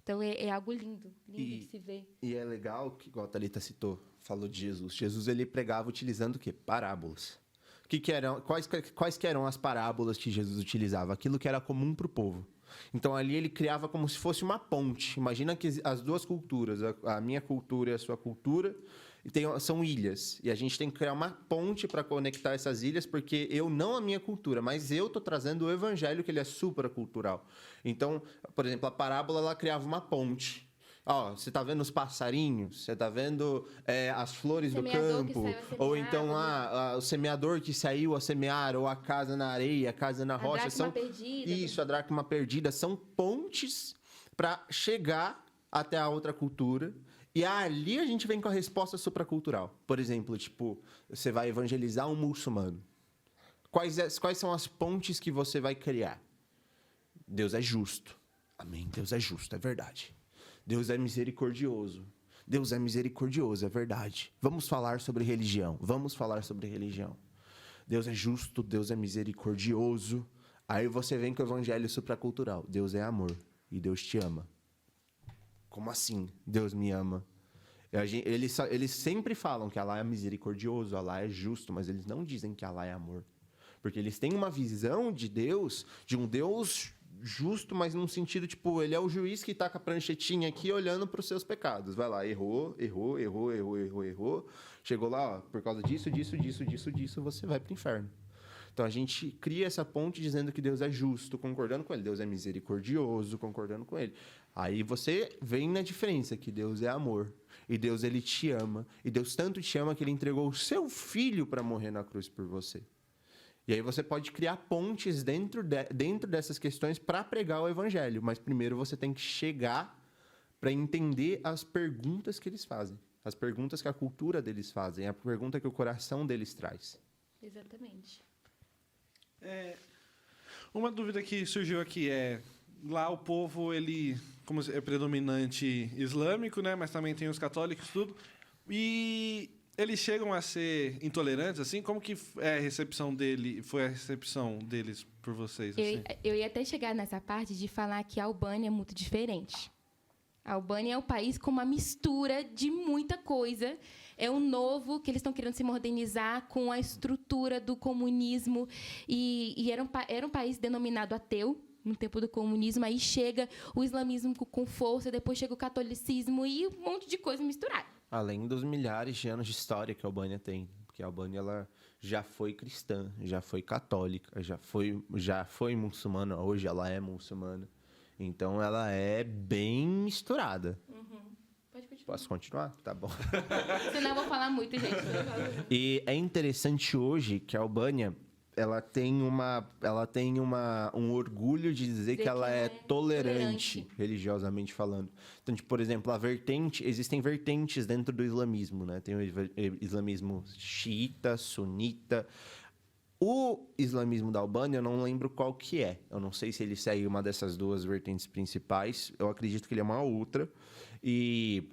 Então é algo lindo de se ver. E é legal que, igual a Thalita citou, falou de Jesus. Jesus, ele pregava utilizando o quê? Parábolas. Quais que eram as parábolas que Jesus utilizava? Aquilo que era comum para o povo. Então ali ele criava como se fosse uma ponte. Imagina que as duas culturas, a minha cultura e a sua cultura, são ilhas. E a gente tem que criar uma ponte para conectar essas ilhas, porque não a minha cultura, mas eu estou trazendo o evangelho, que ele é supracultural. Então, por exemplo, a parábola, ela criava uma ponte. Você está vendo os passarinhos, você está vendo as flores do campo, ou então o semeador que saiu a semear, ou a casa na areia, a casa na rocha. A dracma perdida. São pontes para chegar até a outra cultura. E ali a gente vem com a resposta supracultural. Por exemplo, você vai evangelizar um muçulmano. Quais são as pontes que você vai criar? Deus é justo. Amém. Deus é justo, é verdade. Deus é misericordioso. Deus é misericordioso, é verdade. Vamos falar sobre religião. Deus é justo, Deus é misericordioso. Aí você vem com o evangelho supracultural. Deus é amor e Deus te ama. Como assim? Deus me ama. Eles sempre falam que Allah é misericordioso, Allah é justo, mas eles não dizem que Allah é amor. Porque eles têm uma visão de Deus, de um Deus justo, mas num sentido, ele é o juiz que tá com a pranchetinha aqui olhando para os seus pecados. Vai lá, errou. Chegou lá, por causa disso, você vai pro inferno. Então a gente cria essa ponte dizendo que Deus é justo, concordando com ele. Deus é misericordioso, concordando com ele. Aí você vem na diferença, que Deus é amor. E Deus, ele te ama. E Deus tanto te ama que ele entregou o seu filho para morrer na cruz por você. E aí você pode criar pontes dentro dessas questões para pregar o evangelho. Mas primeiro você tem que chegar para entender as perguntas que eles fazem. As perguntas que a cultura deles fazem. A pergunta que o coração deles traz. Exatamente. Uma dúvida que surgiu aqui lá o povo, ele, como é predominante islâmico, né, mas também tem os católicos, tudo, e eles chegam a ser intolerantes, assim? Como que foi a recepção deles por vocês? Assim? Eu ia até chegar nessa parte de falar que a Albânia é muito diferente. A Albânia é um país com uma mistura de muita coisa. É um novo que eles estão querendo se modernizar com a estrutura do comunismo. E era um país denominado ateu no tempo do comunismo. Aí chega o islamismo com força, depois chega o catolicismo e um monte de coisa misturada. Além dos milhares de anos de história que a Albânia tem. Porque a Albânia, ela já foi cristã, já foi católica, já foi muçulmana, hoje ela é muçulmana. Então, ela é bem misturada. Pode continuar. Posso continuar? Tá bom. Senão eu vou falar muito, gente. E é interessante hoje que a Albânia, ela tem um orgulho de dizer que ela é tolerante, religiosamente falando. Então, por exemplo, existem vertentes dentro do islamismo, né? Tem o islamismo xiita, sunita. O islamismo da Albânia, eu não lembro qual que é. Eu não sei se ele segue uma dessas duas vertentes principais. Eu acredito que ele é uma outra. E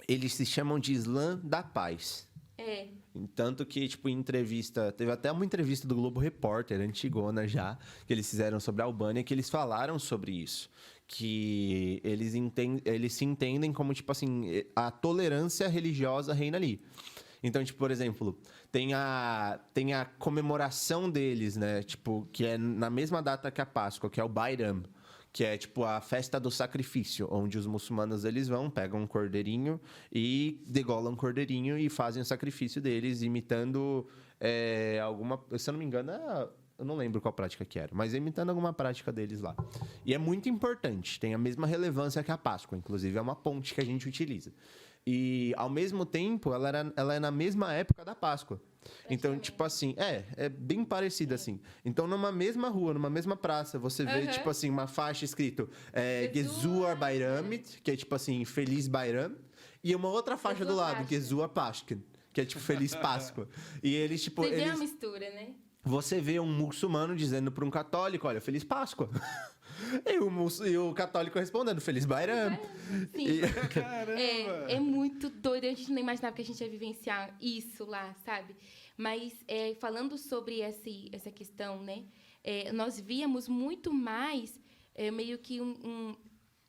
eles se chamam de Islã da Paz. Tanto que, tipo, em entrevista... Teve até uma entrevista do Globo Repórter, antigona já, que eles fizeram sobre a Albânia, que eles falaram sobre isso. Que eles se entendem como, tipo assim, a tolerância religiosa reina ali. Então, tipo, por exemplo, tem a comemoração deles, né? Tipo, que é na mesma data que a Páscoa, que é o Bairam, que é, tipo, a festa do sacrifício, onde os muçulmanos, eles vão, pegam um cordeirinho e degolam um cordeirinho e fazem o sacrifício deles, imitando alguma... Se eu não me engano, eu não lembro qual prática que era, mas imitando alguma prática deles lá. E é muito importante, tem a mesma relevância que a Páscoa, inclusive é uma ponte que a gente utiliza. E, ao mesmo tempo, ela é na mesma época da Páscoa. Então, tipo assim, é bem parecido assim. Então, numa mesma rua, numa mesma praça, você vê, tipo assim, uma faixa escrito Gezua Bayramit, que é tipo assim, Feliz Bayram, e uma outra faixa do lado, Gezua Páscoa, que é tipo Feliz Páscoa. E eles, tipo... Você vê a mistura, né? Você vê um muçulmano dizendo para um católico, olha, Feliz Páscoa. E o católico respondendo, Feliz Bairam. Sim. Caramba! É muito doido. A gente não imaginava que a gente ia vivenciar isso lá, sabe? Mas, falando sobre essa questão, né? Nós víamos muito mais, meio que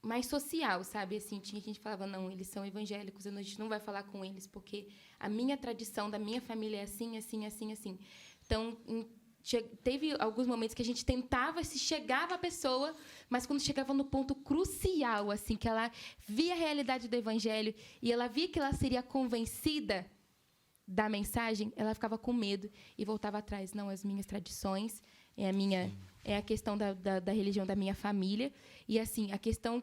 mais social, sabe? Assim, tinha gente que falava, não, eles são evangélicos, a gente não vai falar com eles, porque a minha tradição da minha família é assim, assim, assim, assim. Então, teve alguns momentos que a gente tentava, se chegava a pessoa, mas quando chegava no ponto crucial, assim, que ela via a realidade do evangelho e ela via que ela seria convencida da mensagem, ela ficava com medo e voltava atrás. Não, as minhas tradições, é a questão da religião da minha família. E, assim, a questão...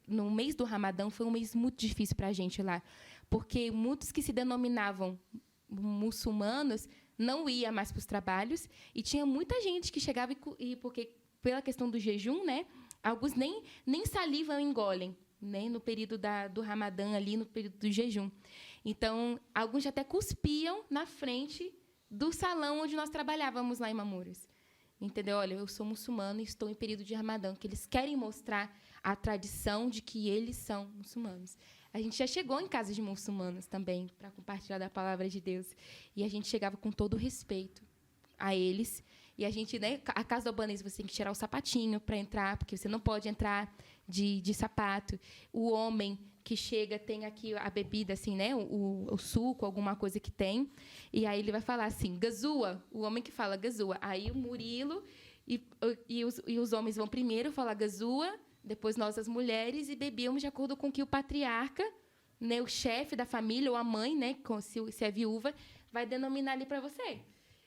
No mês do Ramadão, foi um mês muito difícil para a gente lá, porque muitos que se denominavam muçulmanos não ia mais para os trabalhos e tinha muita gente que chegava porque pela questão do jejum, né, alguns nem saliva engolem, né, no período do Ramadã ali, no período do jejum. Então, alguns até cuspiam na frente do salão onde nós trabalhávamos lá em Mamouras. Entendeu? Olha, eu sou muçulmano e estou em período de Ramadã, que eles querem mostrar a tradição de que eles são muçulmanos. A gente já chegou em casas de muçulmanos também, para compartilhar da palavra de Deus. E a gente chegava com todo o respeito a eles. E a gente, né, a casa do albanês, você tem que tirar o sapatinho para entrar, porque você não pode entrar de sapato. O homem que chega tem aqui a bebida, assim, né, o suco, alguma coisa que tem. E aí ele vai falar assim, gazua, o homem que fala gazua. Aí o Murilo e os homens vão primeiro falar gazua, depois nós, as mulheres, e bebíamos de acordo com que o patriarca, né, o chefe da família, ou a mãe, né, se é viúva, vai denominar ali para você.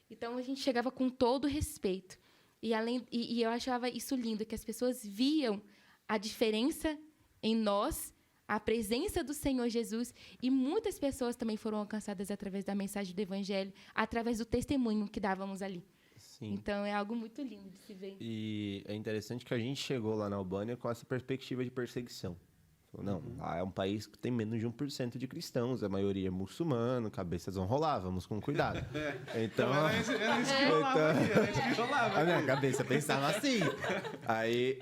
Então, a gente chegava com todo respeito. E eu achava isso lindo, que as pessoas viam a diferença em nós, a presença do Senhor Jesus, e muitas pessoas também foram alcançadas através da mensagem do Evangelho, através do testemunho que dávamos ali. Sim. Então, é algo muito lindo de se ver. E é interessante que a gente chegou lá na Albânia com essa perspectiva de perseguição. Não, lá é um país que tem menos de 1% de cristãos, a maioria é muçulmano, cabeças vão rolar, vamos com cuidado. Então, era isso que rolava. A minha cabeça pensava assim.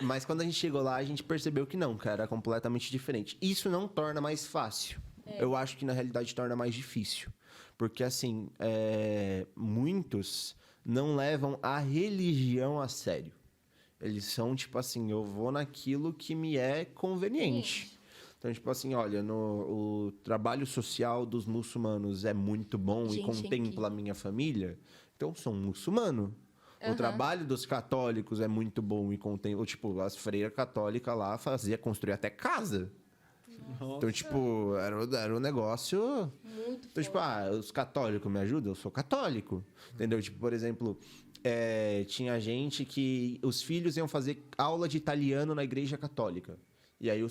Mas quando a gente chegou lá, a gente percebeu que não, cara, era completamente diferente. Isso não torna mais fácil. Eu acho que, na realidade, torna mais difícil. Porque, assim, muitos não levam a religião a sério. Eles são, tipo assim, eu vou naquilo que me é conveniente. Sim. Então, tipo assim, olha, o trabalho social dos muçulmanos é muito bom e contempla a minha família, então eu sou um muçulmano. O trabalho dos católicos é muito bom e contempla... Tipo, as freiras católicas lá construir até casa. Nossa. Então, tipo, era um negócio... Muito então, tipo, os católicos me ajudam? Eu sou católico. Entendeu? Tipo, por exemplo... tinha gente que os filhos iam fazer aula de italiano na igreja católica. E aí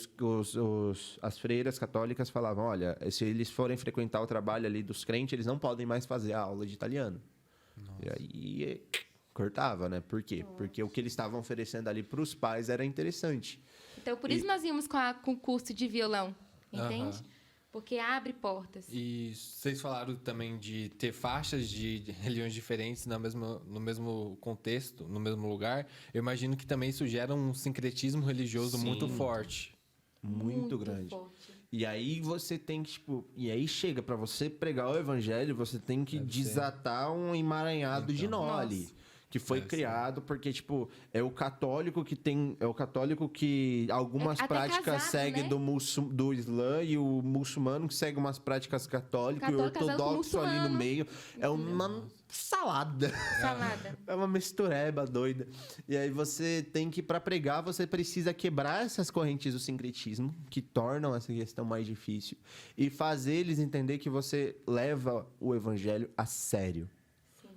as freiras católicas falavam, olha, se eles forem frequentar o trabalho ali dos crentes, eles não podem mais fazer a aula de italiano. Nossa. E aí cortava, né? Por quê? Nossa. Porque o que eles estavam oferecendo ali para os pais era interessante. Então, por isso nós íamos com o curso de violão, entende? Porque abre portas. E vocês falaram também de ter faixas de religiões diferentes no mesmo contexto, no mesmo lugar. Eu imagino que também isso gera um sincretismo religioso muito forte. Muito grande. Forte. E aí você tem que, tipo... E aí chega, pra você pregar o evangelho, você tem que desatar um emaranhado de nó ali. Que foi criado porque, tipo, é o católico que tem... É o católico que algumas práticas segue, né? do Islã, e o muçulmano que segue umas práticas católicas, e o ortodoxo ali no meio. É uma salada. É uma mistureba doida. E aí você tem que, pra pregar, você precisa quebrar essas correntes do sincretismo, que tornam essa questão mais difícil, e fazer eles entender que você leva o evangelho a sério.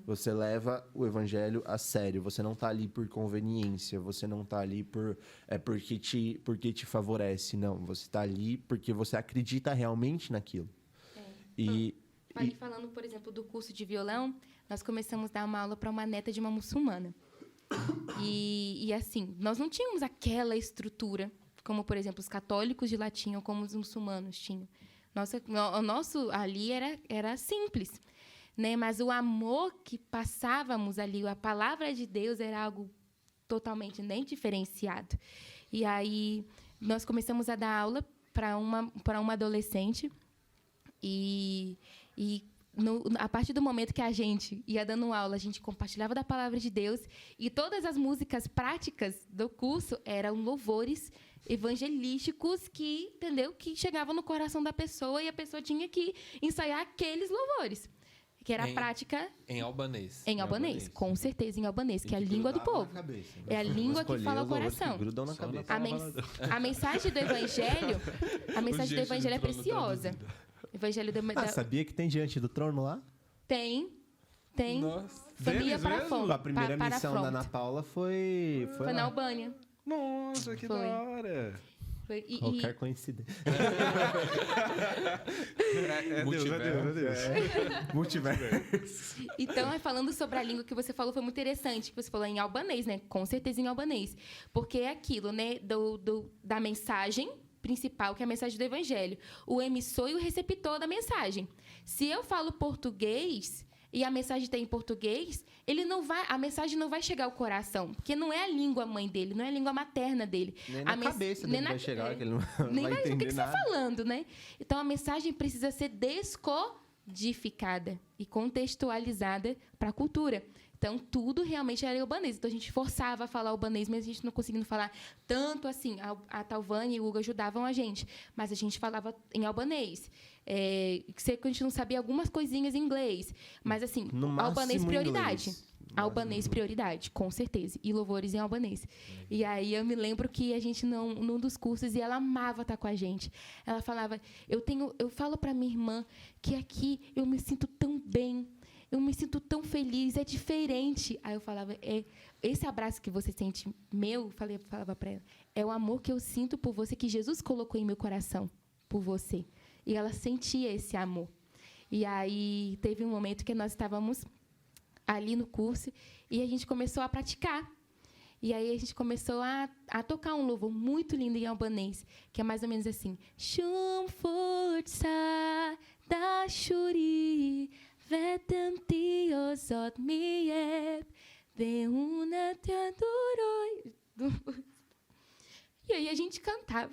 Você leva o evangelho a sério. Você não tá ali por conveniência. Você não tá ali porque te favorece. Não, você tá ali porque você acredita realmente naquilo. Falando, por exemplo, do curso de violão, nós começamos a dar uma aula para uma neta de uma muçulmana. E assim, nós não tínhamos aquela estrutura, como, por exemplo, os católicos de lá tinham, como os muçulmanos tinham. O nosso ali era simples. Né? Mas o amor que passávamos ali, a palavra de Deus era algo totalmente nem diferenciado. E aí nós começamos a dar aula para uma adolescente a partir do momento que a gente ia dando aula, a gente compartilhava da palavra de Deus, e todas as músicas práticas do curso eram louvores evangelísticos que chegavam no coração da pessoa, e a pessoa tinha que ensaiar aqueles louvores. Que era a prática... Em albanês. Em albanês, com certeza, em albanês, que é a língua do povo. Cabeça, né? É a língua que fala ao coração. Grudam na cabeça. A mensagem do evangelho, é preciosa. Evangelho sabia que tem diante do trono lá? Tem. Nossa. Família para fome. A primeira missão da Ana Paula foi na Albânia. Nossa, que da hora. Qualquer coincidência. É Deus. Multiverso. Então, falando sobre a língua que você falou, foi muito interessante. Que você falou em albanês, né? Com certeza em albanês. Porque é aquilo, né? Da mensagem principal, que é a mensagem do evangelho. O emissor e o receptor da mensagem. Se eu falo português e a mensagem está em português, a mensagem não vai chegar ao coração, porque não é a língua mãe dele, não é a língua materna dele. Nem na cabeça dele vai chegar, que ele não nem vai entender o que você nada. está falando, né? Então, a mensagem precisa ser descodificada e contextualizada para a cultura. Então, tudo realmente era albanês. Então, a gente forçava a falar albanês, mas a gente não conseguia falar tanto assim. A Talvânia e o Hugo ajudavam a gente, mas a gente falava em albanês. Sei que a gente não sabia algumas coisinhas em inglês, mas, assim, albanês prioridade. Inglês. Albanês prioridade, com certeza. E louvores em albanês. E aí, eu me lembro que a gente, num dos cursos, e ela amava estar com a gente. Ela falava, eu falo para minha irmã que aqui eu me sinto tão bem, eu me sinto tão feliz, é diferente. Aí eu falava, esse abraço que você sente falava para ela, é o amor que eu sinto por você, que Jesus colocou em meu coração por você. E ela sentia esse amor. E aí teve um momento que nós estávamos ali no curso e a gente começou a praticar. E aí a gente começou a tocar um louvor muito lindo em albanês, que é mais ou menos assim: Shum força da shuri Vetem ti ozot mieb, veuna te adoroi. E aí a gente cantava.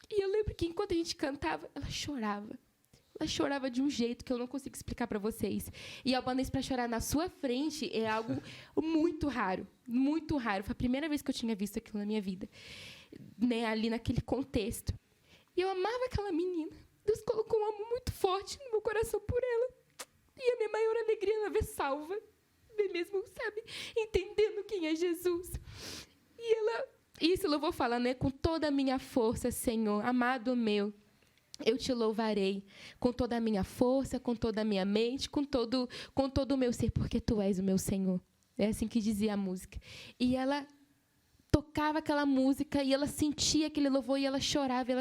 E eu lembro que enquanto a gente cantava, ela chorava. Ela chorava de um jeito que eu não consigo explicar para vocês. E albanês para chorar na sua frente é algo muito raro. Muito raro. Foi a primeira vez que eu tinha visto aquilo na minha vida. Né, ali naquele contexto. E eu amava aquela menina. Deus colocou um amor muito forte no meu coração por ela. E a minha maior alegria é ela ver salva, ver mesmo, sabe, entendendo quem é Jesus. E isso eu vou falar, né, com toda a minha força, Senhor, amado meu, eu te louvarei com toda a minha força, com toda a minha mente, com todo o meu ser, porque tu és o meu Senhor. É assim que dizia a música. E ela tocava aquela música e ela sentia aquele louvor e ela chorava.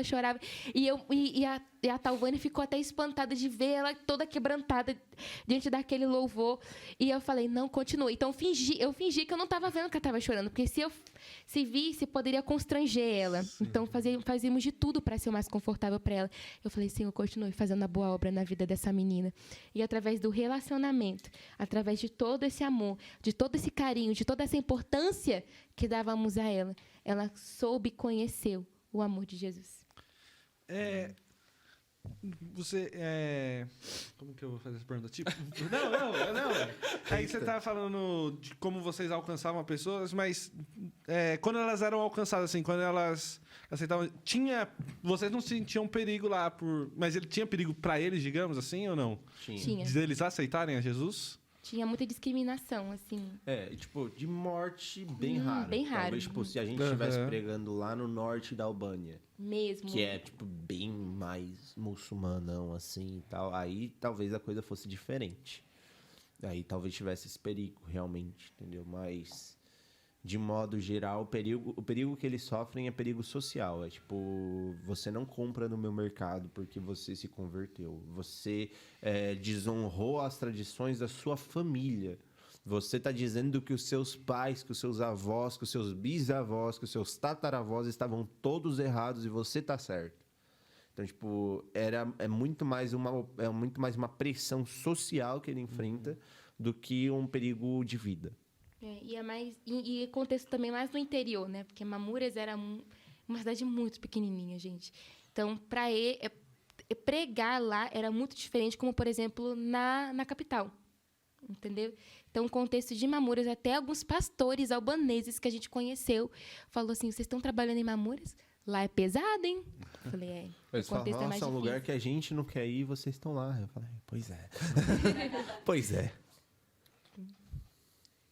E a Talvânia ficou até espantada de ver ela toda quebrantada diante daquele louvor. E eu falei, não, continua. Então, eu fingi que eu não estava vendo que ela estava chorando, porque se eu visse, poderia constranger ela. Sim. Então, fazíamos de tudo para ser o mais confortável para ela. Eu falei, Senhor, continue fazendo a boa obra na vida dessa menina. E através do relacionamento, através de todo esse amor, de todo esse carinho, de toda essa importância que dávamos a ela, ela soube e conheceu o amor de Jesus. Você como que eu vou fazer essa pergunta? Tipo, não. Aí você tá falando de como vocês alcançavam pessoas, mas quando elas eram alcançadas, assim, quando elas aceitavam, vocês não sentiam perigo lá mas ele tinha perigo para eles, digamos assim, ou não? Tinha. De eles aceitarem a Jesus? Tinha muita discriminação, assim. Tipo, de morte bem raro. Bem raro. Talvez, tipo, se a gente estivesse pregando lá no norte da Albânia. Mesmo. Que é, tipo, bem mais muçulmanão, assim, e tal. Aí, talvez a coisa fosse diferente. Aí, talvez tivesse esse perigo, realmente, entendeu? Mas, de modo geral, o perigo que eles sofrem é perigo social. É, tipo, você não compra no meu mercado porque você se converteu. Você desonrou as tradições da sua família. Você está dizendo que os seus pais, que os seus avós, que os seus bisavós, que os seus tataravós estavam todos errados e você está certo. Então, tipo, é muito mais uma pressão social que ele enfrenta do que um perigo de vida. E contexto também mais no interior, né? Porque Mamures era uma cidade muito pequenininha, gente. Então, para pregar lá era muito diferente, como, por exemplo, na capital. Entendeu? Então, o contexto de Mamures, até alguns pastores albaneses que a gente conheceu, falou assim, vocês estão trabalhando em Mamures? Lá é pesado, hein? Eu falei, Eles falam, nossa, é um lugar que a gente não quer ir e vocês estão lá. Eu falei, pois é. Pois é.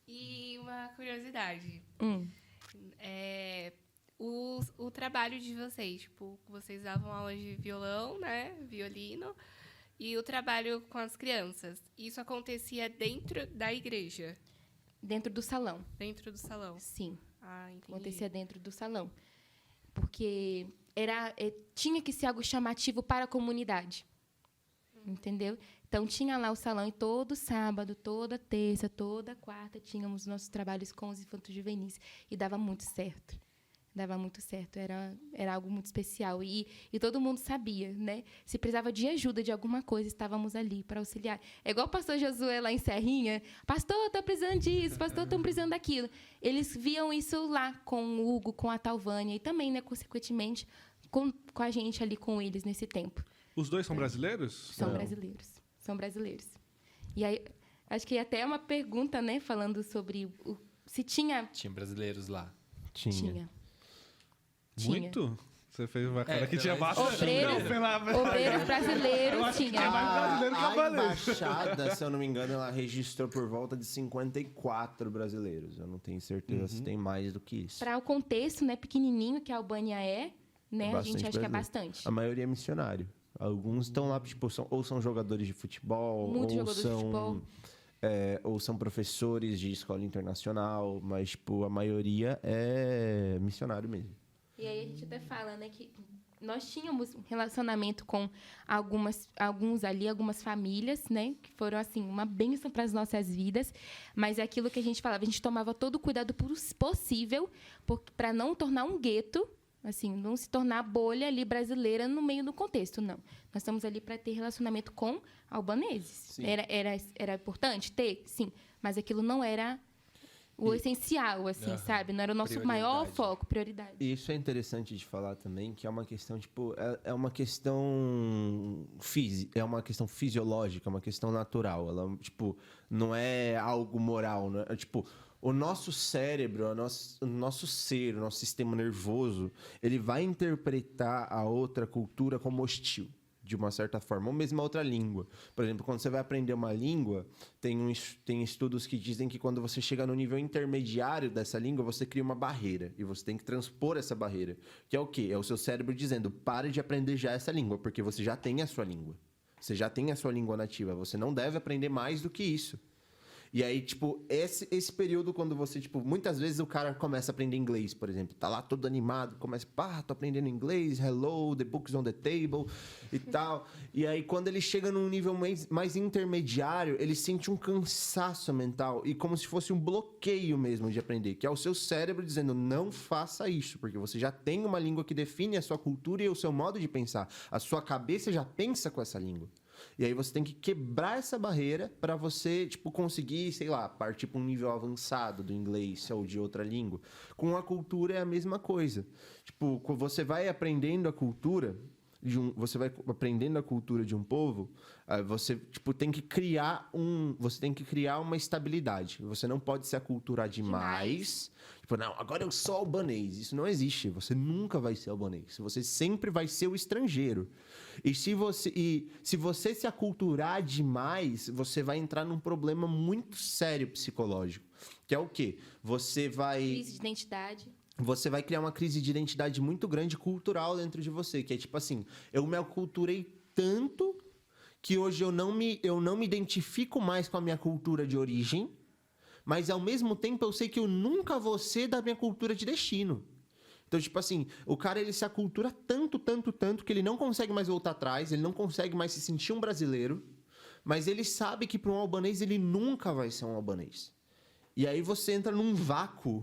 E uma curiosidade. O trabalho de vocês, tipo, vocês davam aula de violão, né? Violino. E o trabalho com as crianças. Isso acontecia dentro da igreja? Dentro do salão. Dentro do salão? Sim. Entendi. Acontecia dentro do salão. Porque tinha que ser algo chamativo para a comunidade. Entendeu? Então, tinha lá o salão e todo sábado, toda terça, toda quarta, tínhamos nossos trabalhos com os infantos juvenis. E dava muito certo. Era algo muito especial. E todo mundo sabia, né? Se precisava de ajuda de alguma coisa, estávamos ali para auxiliar. É igual o pastor Josué lá em Serrinha. Pastor, estou precisando disso. Pastor, estou precisando daquilo. Eles viam isso lá com o Hugo, com a Talvânia. E também, né, consequentemente, com a gente ali com eles nesse tempo. Os dois são brasileiros? São brasileiros. E aí, acho que até uma pergunta, né? Falando sobre se tinha... Tinha brasileiros lá. Tinha. Muito? Você fez uma cara que tinha bastante. Obreiros brasileiros tinha. A embaixada, se eu não me engano, ela registrou por volta de 54 brasileiros. Eu não tenho certeza se tem mais do que isso. Para o contexto, né, pequenininho que a Albânia né, a gente acha que é bastante. A maioria é missionário. Alguns estão lá, tipo, são jogadores de futebol, ou são professores de escola internacional, mas, tipo, a maioria é missionário mesmo. E aí a gente até fala, né, que nós tínhamos um relacionamento com algumas famílias, né, que foram, assim, uma bênção para as nossas vidas, mas é aquilo que a gente falava, a gente tomava todo o cuidado possível para não tornar um gueto, assim, não se tornar bolha ali brasileira no meio do contexto, não. Nós estamos ali para ter relacionamento com albaneses. Era importante ter? Sim, mas aquilo não era o essencial, assim, sabe? Não era o nosso maior foco, prioridade. E isso é interessante de falar também, que é uma questão, tipo, é uma questão fisiológica, é uma questão natural. Ela, tipo, não é algo moral, não é, tipo, o nosso cérebro, o nosso ser, o nosso sistema nervoso, ele vai interpretar a outra cultura como hostil, de uma certa forma, ou mesmo a outra língua. Por exemplo, quando você vai aprender uma língua, tem estudos que dizem que quando você chega no nível intermediário dessa língua, você cria uma barreira, e você tem que transpor essa barreira. Que é o quê? É o seu cérebro dizendo, pare de aprender já essa língua, porque você já tem a sua língua. Você já tem a sua língua nativa, você não deve aprender mais do que isso. E aí, tipo, esse período quando você, tipo, muitas vezes o cara começa a aprender inglês, por exemplo. Tá lá todo animado, começa, tô aprendendo inglês, hello, the book's on the table e tal. E aí, quando ele chega num nível mais intermediário, ele sente um cansaço mental e como se fosse um bloqueio mesmo de aprender, que é o seu cérebro dizendo, não faça isso, porque você já tem uma língua que define a sua cultura e o seu modo de pensar. A sua cabeça já pensa com essa língua. E aí você tem que quebrar essa barreira para você, tipo, conseguir, sei lá, partir para um nível avançado do inglês ou de outra língua. Com a cultura é a mesma coisa. Tipo, você vai aprendendo a cultura você vai aprendendo a cultura de um povo, você tem que criar uma estabilidade. Você não pode se aculturar demais. Tipo, não, agora eu sou albanês. Isso não existe. Você nunca vai ser albanês. Você sempre vai ser o estrangeiro. E se você se aculturar demais, você vai entrar num problema muito sério psicológico. Que é o quê? Você vai criar uma crise de identidade muito grande cultural dentro de você. Que é tipo assim, eu me aculturei tanto que hoje eu não me identifico mais com a minha cultura de origem, mas ao mesmo tempo eu sei que eu nunca vou ser da minha cultura de destino. Então, tipo assim, o cara ele se acultura tanto que ele não consegue mais voltar atrás, ele não consegue mais se sentir um brasileiro, mas ele sabe que para um albanês ele nunca vai ser um albanês. E aí você entra num vácuo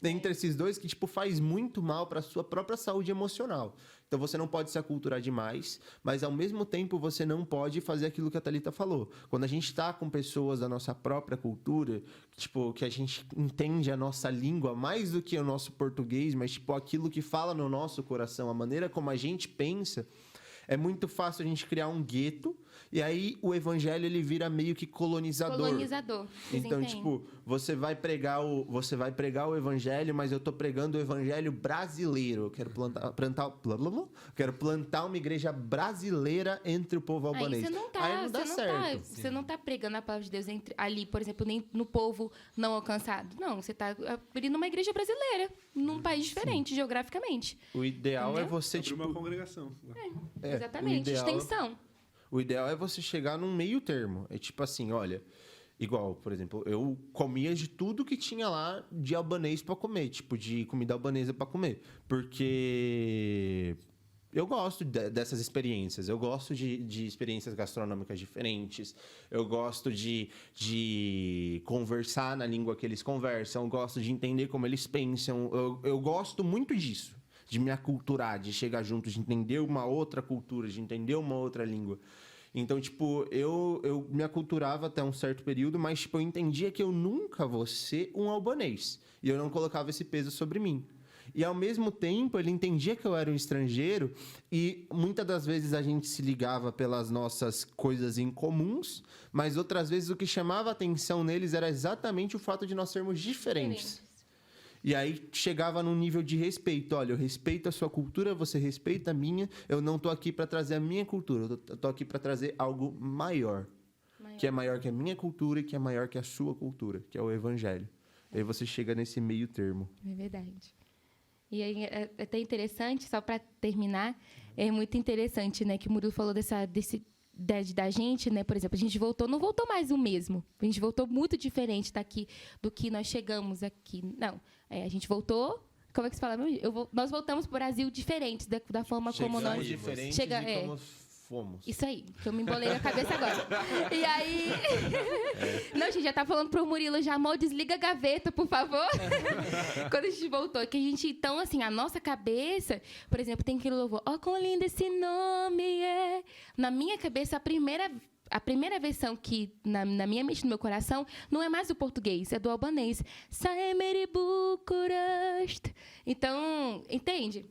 entre esses dois que, tipo, faz muito mal para a sua própria saúde emocional. Então, você não pode se aculturar demais, mas, ao mesmo tempo, você não pode fazer aquilo que a Thalita falou. Quando a gente está com pessoas da nossa própria cultura, tipo, que a gente entende a nossa língua mais do que o nosso português, mas, tipo, aquilo que fala no nosso coração, a maneira como a gente pensa, é muito fácil a gente criar um gueto, e aí o evangelho ele vira meio que colonizador. Então, tipo, você vai pregar o evangelho, mas eu tô pregando o evangelho brasileiro. Eu quero quero plantar uma igreja brasileira entre o povo albanês. Você não tá pregando a palavra de Deus ali, por exemplo, nem no povo não alcançado. Não, você tá abrindo uma igreja brasileira num país diferente, geograficamente. O ideal é você, tipo, uma congregação. Exatamente, extensão. O ideal é você chegar num meio termo. É tipo assim, olha, igual, por exemplo, eu comia de tudo que tinha lá de albanês pra comer, tipo, de comida albanesa pra comer. Porque eu gosto dessas experiências. Eu gosto de experiências gastronômicas diferentes. Eu gosto de conversar na língua que eles conversam. Eu gosto de entender como eles pensam. Eu gosto muito disso. De me aculturar, de chegar junto, de entender uma outra cultura, de entender uma outra língua. Então, tipo, eu me aculturava até um certo período, mas, tipo, eu entendia que eu nunca vou ser um albanês. E eu não colocava esse peso sobre mim. E, ao mesmo tempo, ele entendia que eu era um estrangeiro e, muitas das vezes, a gente se ligava pelas nossas coisas incomuns, mas, outras vezes, o que chamava a atenção neles era exatamente o fato de nós sermos diferentes. E aí chegava num nível de respeito. Olha, eu respeito a sua cultura, você respeita a minha. Eu não tô aqui para trazer a minha cultura. Eu tô aqui para trazer algo maior. Que é maior que a minha cultura e que é maior que a sua cultura, que é o evangelho. Aí você chega nesse meio termo. É verdade. E aí é até interessante, só para terminar, é muito interessante, né, que o Murilo falou da gente, né? Por exemplo, a gente não voltou mais o mesmo. A gente voltou muito diferente daqui do que nós chegamos aqui. Não, a gente voltou. Como é que se fala? Nós voltamos para o Brasil diferentes da forma como nós como fomos. Isso aí, que eu me embolei na cabeça agora. E aí... Não, a gente já tá falando pro Murilo já, amor, desliga a gaveta, por favor. Quando a gente voltou. Que a gente, então, assim, a nossa cabeça... Por exemplo, tem aquele louvor. Oh, quão lindo esse nome é... Na minha cabeça, a primeira versão que, na minha mente, no meu coração, não é mais do português, é do albanês. Saemeri Bucurast. Então, entende?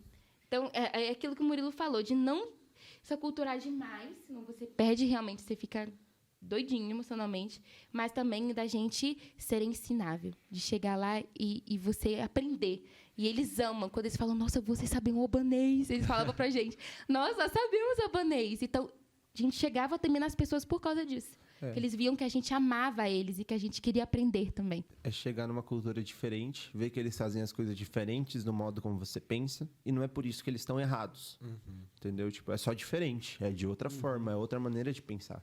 Então, é aquilo que o Murilo falou, de não se aculturar demais, senão você perde realmente, você fica doidinho emocionalmente, mas também da gente ser ensinável, de chegar lá e você aprender. E eles amam, quando eles falam, nossa, vocês sabem o albanês, eles falavam pra gente, nós sabemos albanês. Então, a gente chegava também nas pessoas por causa disso. Que eles viam que a gente amava eles e que a gente queria aprender também. É chegar numa cultura diferente, ver que eles fazem as coisas diferentes no modo como você pensa, e não é por isso que eles estão errados. Entendeu? Tipo, é só diferente, é de outra forma, é outra maneira de pensar.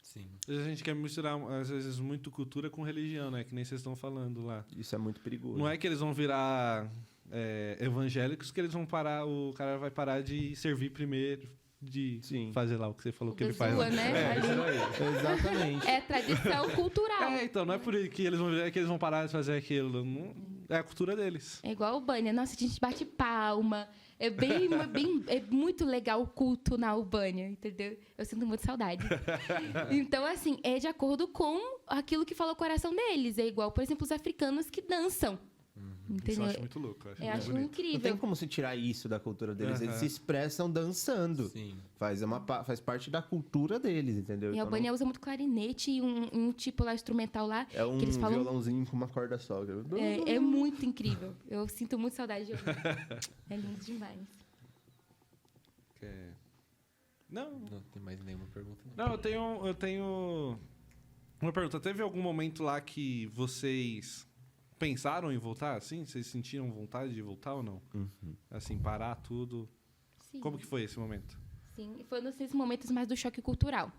Sim. Às vezes a gente quer misturar, às vezes, muito cultura com religião, né? Que nem vocês estão falando lá. Isso é muito perigoso. Não é que eles vão virar evangélicos que eles vão parar, o cara vai parar de servir primeiro, de fazer lá o que você falou que ele faz. Né? Exatamente. É tradição cultural. Então, não é por isso que eles vão parar de fazer aquilo. Não, é a cultura deles. É igual o Albânia. Nossa, a gente bate palma. É muito legal o culto na Albânia, entendeu? Eu sinto muita saudade. Então, assim, é de acordo com aquilo que fala o coração deles. É igual, por exemplo, os africanos que dançam. Entendeu? Isso eu acho muito louco. Eu acho incrível. Não tem como se tirar isso da cultura deles. Eles se expressam dançando. Sim. Faz parte da cultura deles, entendeu? E a Albânia usa muito clarinete e um tipo lá instrumental lá. É um que eles falam... violãozinho com uma corda só. É muito incrível. Eu sinto muito saudade de ouvir. É lindo demais. Não tem mais nenhuma pergunta. Não, eu tenho uma pergunta. Teve algum momento lá que vocês pensaram em voltar, assim? Vocês sentiram vontade de voltar ou não? Assim, parar tudo? Sim. Como que foi esse momento? Sim, foi nesses momentos mais do choque cultural.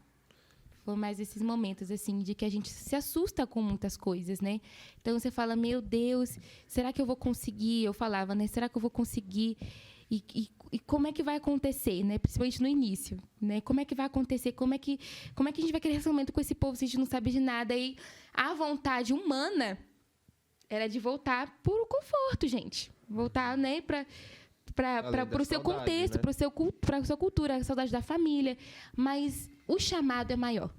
Foi mais esses momentos, assim, de que a gente se assusta com muitas coisas, né? Então, você fala, meu Deus, será que eu vou conseguir? Eu falava, né? Será que eu vou conseguir? E como é que vai acontecer, né? Principalmente no início, né? Como é que vai acontecer? Como é que a gente vai criar relacionamento com esse povo se a gente não sabe de nada? E a vontade humana era de voltar por o conforto, gente. Voltar, né, para o seu contexto, né? Para a sua cultura, a saudade da família. Mas o chamado é maior.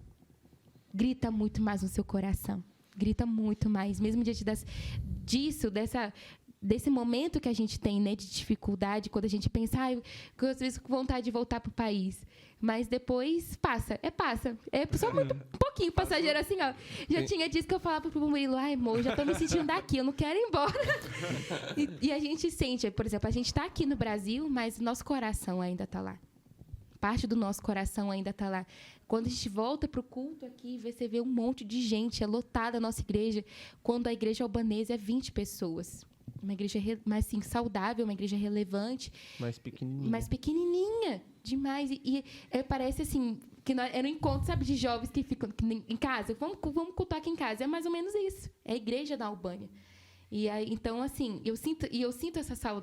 Grita muito mais no seu coração. Grita muito mais. Mesmo diante desse momento que a gente tem, né, de dificuldade, quando a gente pensa, às vezes com vontade de voltar para o país. Mas depois passa. É só muito um pouquinho passageiro, assim, ó. Já tinha dias que eu falava pro Murilo, amor, já estou me sentindo daqui, eu não quero ir embora. E a gente sente, por exemplo, a gente está aqui no Brasil, mas nosso coração ainda está lá. Parte do nosso coração ainda está lá. Quando a gente volta para o culto aqui, você vê um monte de gente, é lotada a nossa igreja. Quando a igreja albanesa é 20 pessoas. Uma igreja mais assim, saudável, uma igreja relevante. Mais pequenininha. Mais pequenininha, demais. E parece assim, que era um encontro, sabe, de jovens que ficam em casa. Vamos cultuar aqui em casa. É mais ou menos isso. É a igreja da Albânia. E aí, então, assim, eu sinto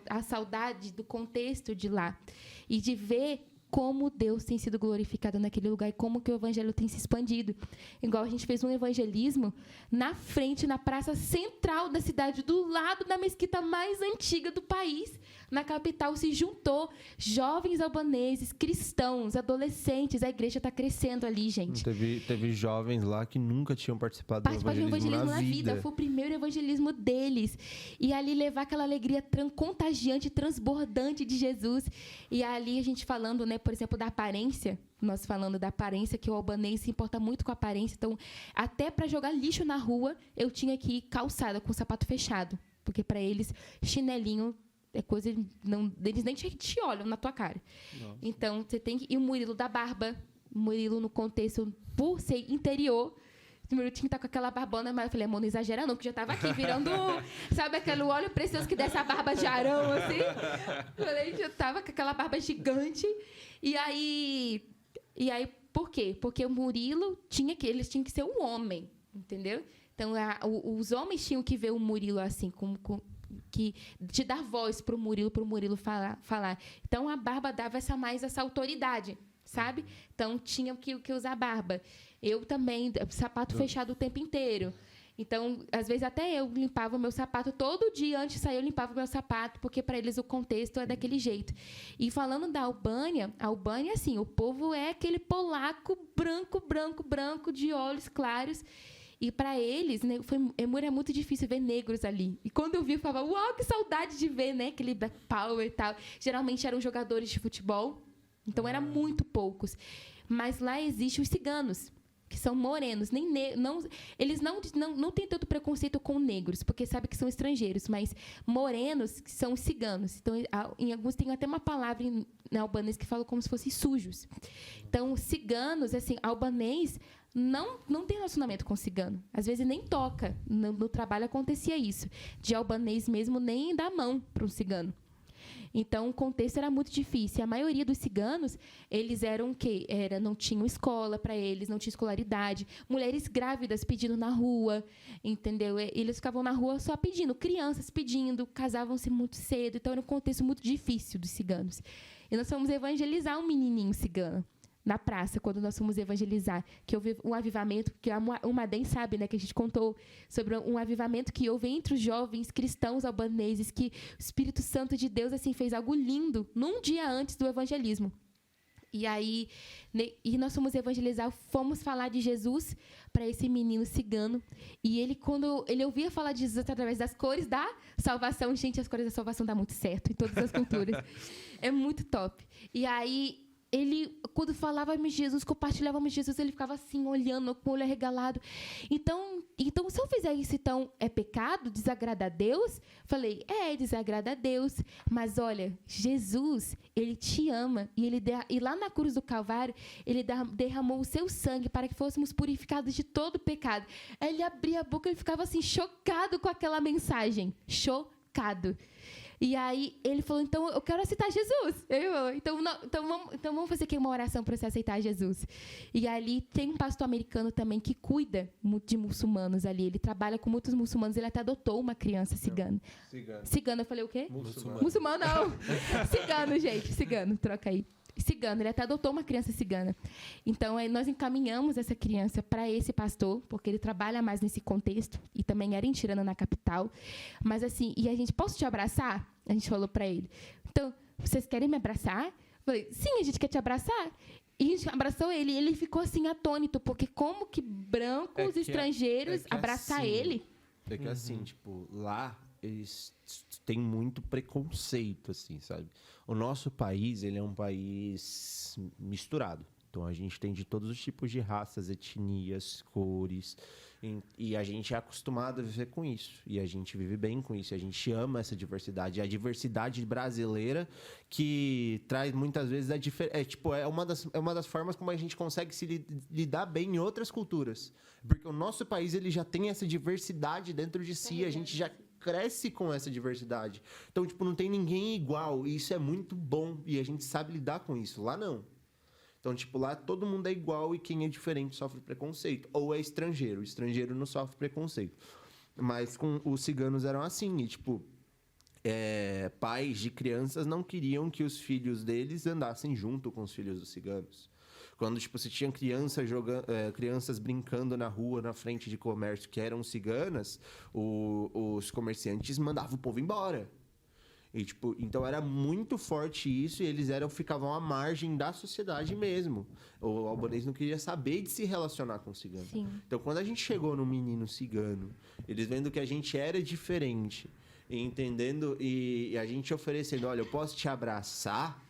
a saudade do contexto de lá. E de ver como Deus tem sido glorificado naquele lugar e como que o evangelho tem se expandido. Igual a gente fez um evangelismo na frente, na praça central da cidade, do lado da mesquita mais antiga do país. Na capital se juntou jovens albaneses, cristãos, adolescentes. A igreja está crescendo ali, gente. Teve jovens lá que nunca tinham participado do evangelismo na vida. Foi o primeiro evangelismo deles. E ali levar aquela alegria contagiante, transbordante de Jesus. E ali a gente falando, né, por exemplo, da aparência, nós falando da aparência, que o albanês se importa muito com a aparência. Então, até para jogar lixo na rua, eu tinha que ir calçada, com o sapato fechado. Porque, para eles, chinelinho é coisa... Eles nem te olham na tua cara. Nossa. Então, você tem que... E o Murilo da barba. O Murilo, no contexto, por ser interior... O Murilo tinha que estar com aquela barbona, mas eu falei, amor, não exagera não, porque já estava aqui virando... sabe aquele óleo precioso que desce a barba de Arão, assim? Eu falei, já estava com aquela barba gigante. E aí, por quê? Porque o Murilo eles tinham que ser um homem, entendeu? Então, os homens tinham que ver o Murilo assim, que de dar voz para o Murilo falar. Então, a barba dava essa autoridade, sabe? Então, tinha que usar barba. Eu também, sapato fechado o tempo inteiro. Então, às vezes, até eu limpava o meu sapato. Todo dia, antes de sair, eu limpava o meu sapato, porque, para eles, o contexto é daquele jeito. E falando da Albânia, a Albânia, assim, o povo é aquele polaco branco, de olhos claros. E, para eles, né, era muito difícil ver negros ali. E, quando eu vi, eu falava, uau, que saudade de ver, né, aquele Black Power e tal. Geralmente, eram jogadores de futebol. Então, eram muito poucos. Mas lá existem os ciganos, que são morenos. Eles não têm tanto preconceito com negros, porque sabem que são estrangeiros, mas morenos que são os ciganos. Então, em alguns tem até uma palavra em albanês que fala como se fossem sujos. Então, ciganos, assim, albanês não tem relacionamento com cigano. Às vezes nem toca. No trabalho acontecia isso. De albanês mesmo nem dá mão para um cigano. Então, o contexto era muito difícil. A maioria dos ciganos, eles eram o quê? Não tinham escola para eles, não tinha escolaridade. Mulheres grávidas pedindo na rua, entendeu? Eles ficavam na rua só pedindo, crianças pedindo, casavam-se muito cedo. Então, era um contexto muito difícil dos ciganos. E nós fomos evangelizar um menininho cigano na praça, quando nós fomos evangelizar, que houve um avivamento, que o Madem sabe, né, que a gente contou sobre um avivamento que houve entre os jovens cristãos albaneses, que o Espírito Santo de Deus assim fez algo lindo num dia antes do evangelismo. E aí, e nós fomos evangelizar, fomos falar de Jesus para esse menino cigano. E ele, quando ele ouvia falar de Jesus através das cores da salvação, gente, as cores da salvação dá muito certo em todas as culturas. É muito top. E aí, ele, quando falávamos de Jesus, compartilhávamos de Jesus, ele ficava assim, olhando, com o olho arregalado. Então, se eu fizer isso, então, é pecado? Desagrada a Deus? Falei, desagrada a Deus. Mas, olha, Jesus, ele te ama. E lá na cruz do Calvário, ele derramou o seu sangue para que fôssemos purificados de todo pecado. Aí ele abria a boca, ele ficava assim, chocado com aquela mensagem. Chocado. E aí ele falou, então eu quero aceitar Jesus. Eu falei, então vamos fazer aqui uma oração para você aceitar Jesus. E ali tem um pastor americano também que cuida de muçulmanos ali. Ele trabalha com muitos muçulmanos. Ele até adotou uma criança cigana. Cigano, eu falei o quê? Muçulmano não. Cigano, gente. Cigano, troca aí. Cigano, ele até adotou uma criança cigana. Então, nós encaminhamos essa criança para esse pastor, porque ele trabalha mais nesse contexto, e também era em Tirana, na capital. Mas assim, e a gente, posso te abraçar? A gente falou para ele. Então, vocês querem me abraçar? Eu falei, sim, a gente quer te abraçar. E a gente abraçou ele, e ele ficou assim, atônito, porque como que brancos estrangeiros abraçar assim, ele? É que assim, tipo, lá eles têm muito preconceito, assim, sabe? O nosso país, ele é um país misturado. Então, a gente tem de todos os tipos de raças, etnias, cores. E a gente é acostumado a viver com isso. E a gente vive bem com isso. A gente ama essa diversidade. E a diversidade brasileira que traz muitas vezes é uma das formas como a gente consegue se lidar bem em outras culturas. Porque o nosso país, ele já tem essa diversidade dentro de si. A gente já cresce com essa diversidade. Então, tipo, não tem ninguém igual. E isso é muito bom. E a gente sabe lidar com isso. Lá, não. Então, tipo, lá todo mundo é igual e quem é diferente sofre preconceito. Ou é estrangeiro. O estrangeiro não sofre preconceito. Mas com os ciganos eram assim. E, tipo, pais de crianças não queriam que os filhos deles andassem junto com os filhos dos ciganos. Quando, tipo, se tinha crianças brincando na rua, na frente de comércio, que eram ciganas, os comerciantes mandavam o povo embora. E, tipo, então era muito forte isso e eles ficavam à margem da sociedade mesmo. O albanês não queria saber de se relacionar com o cigano. Sim. Então, quando a gente chegou no menino cigano, eles vendo que a gente era diferente, e entendendo, e a gente oferecendo, olha, eu posso te abraçar,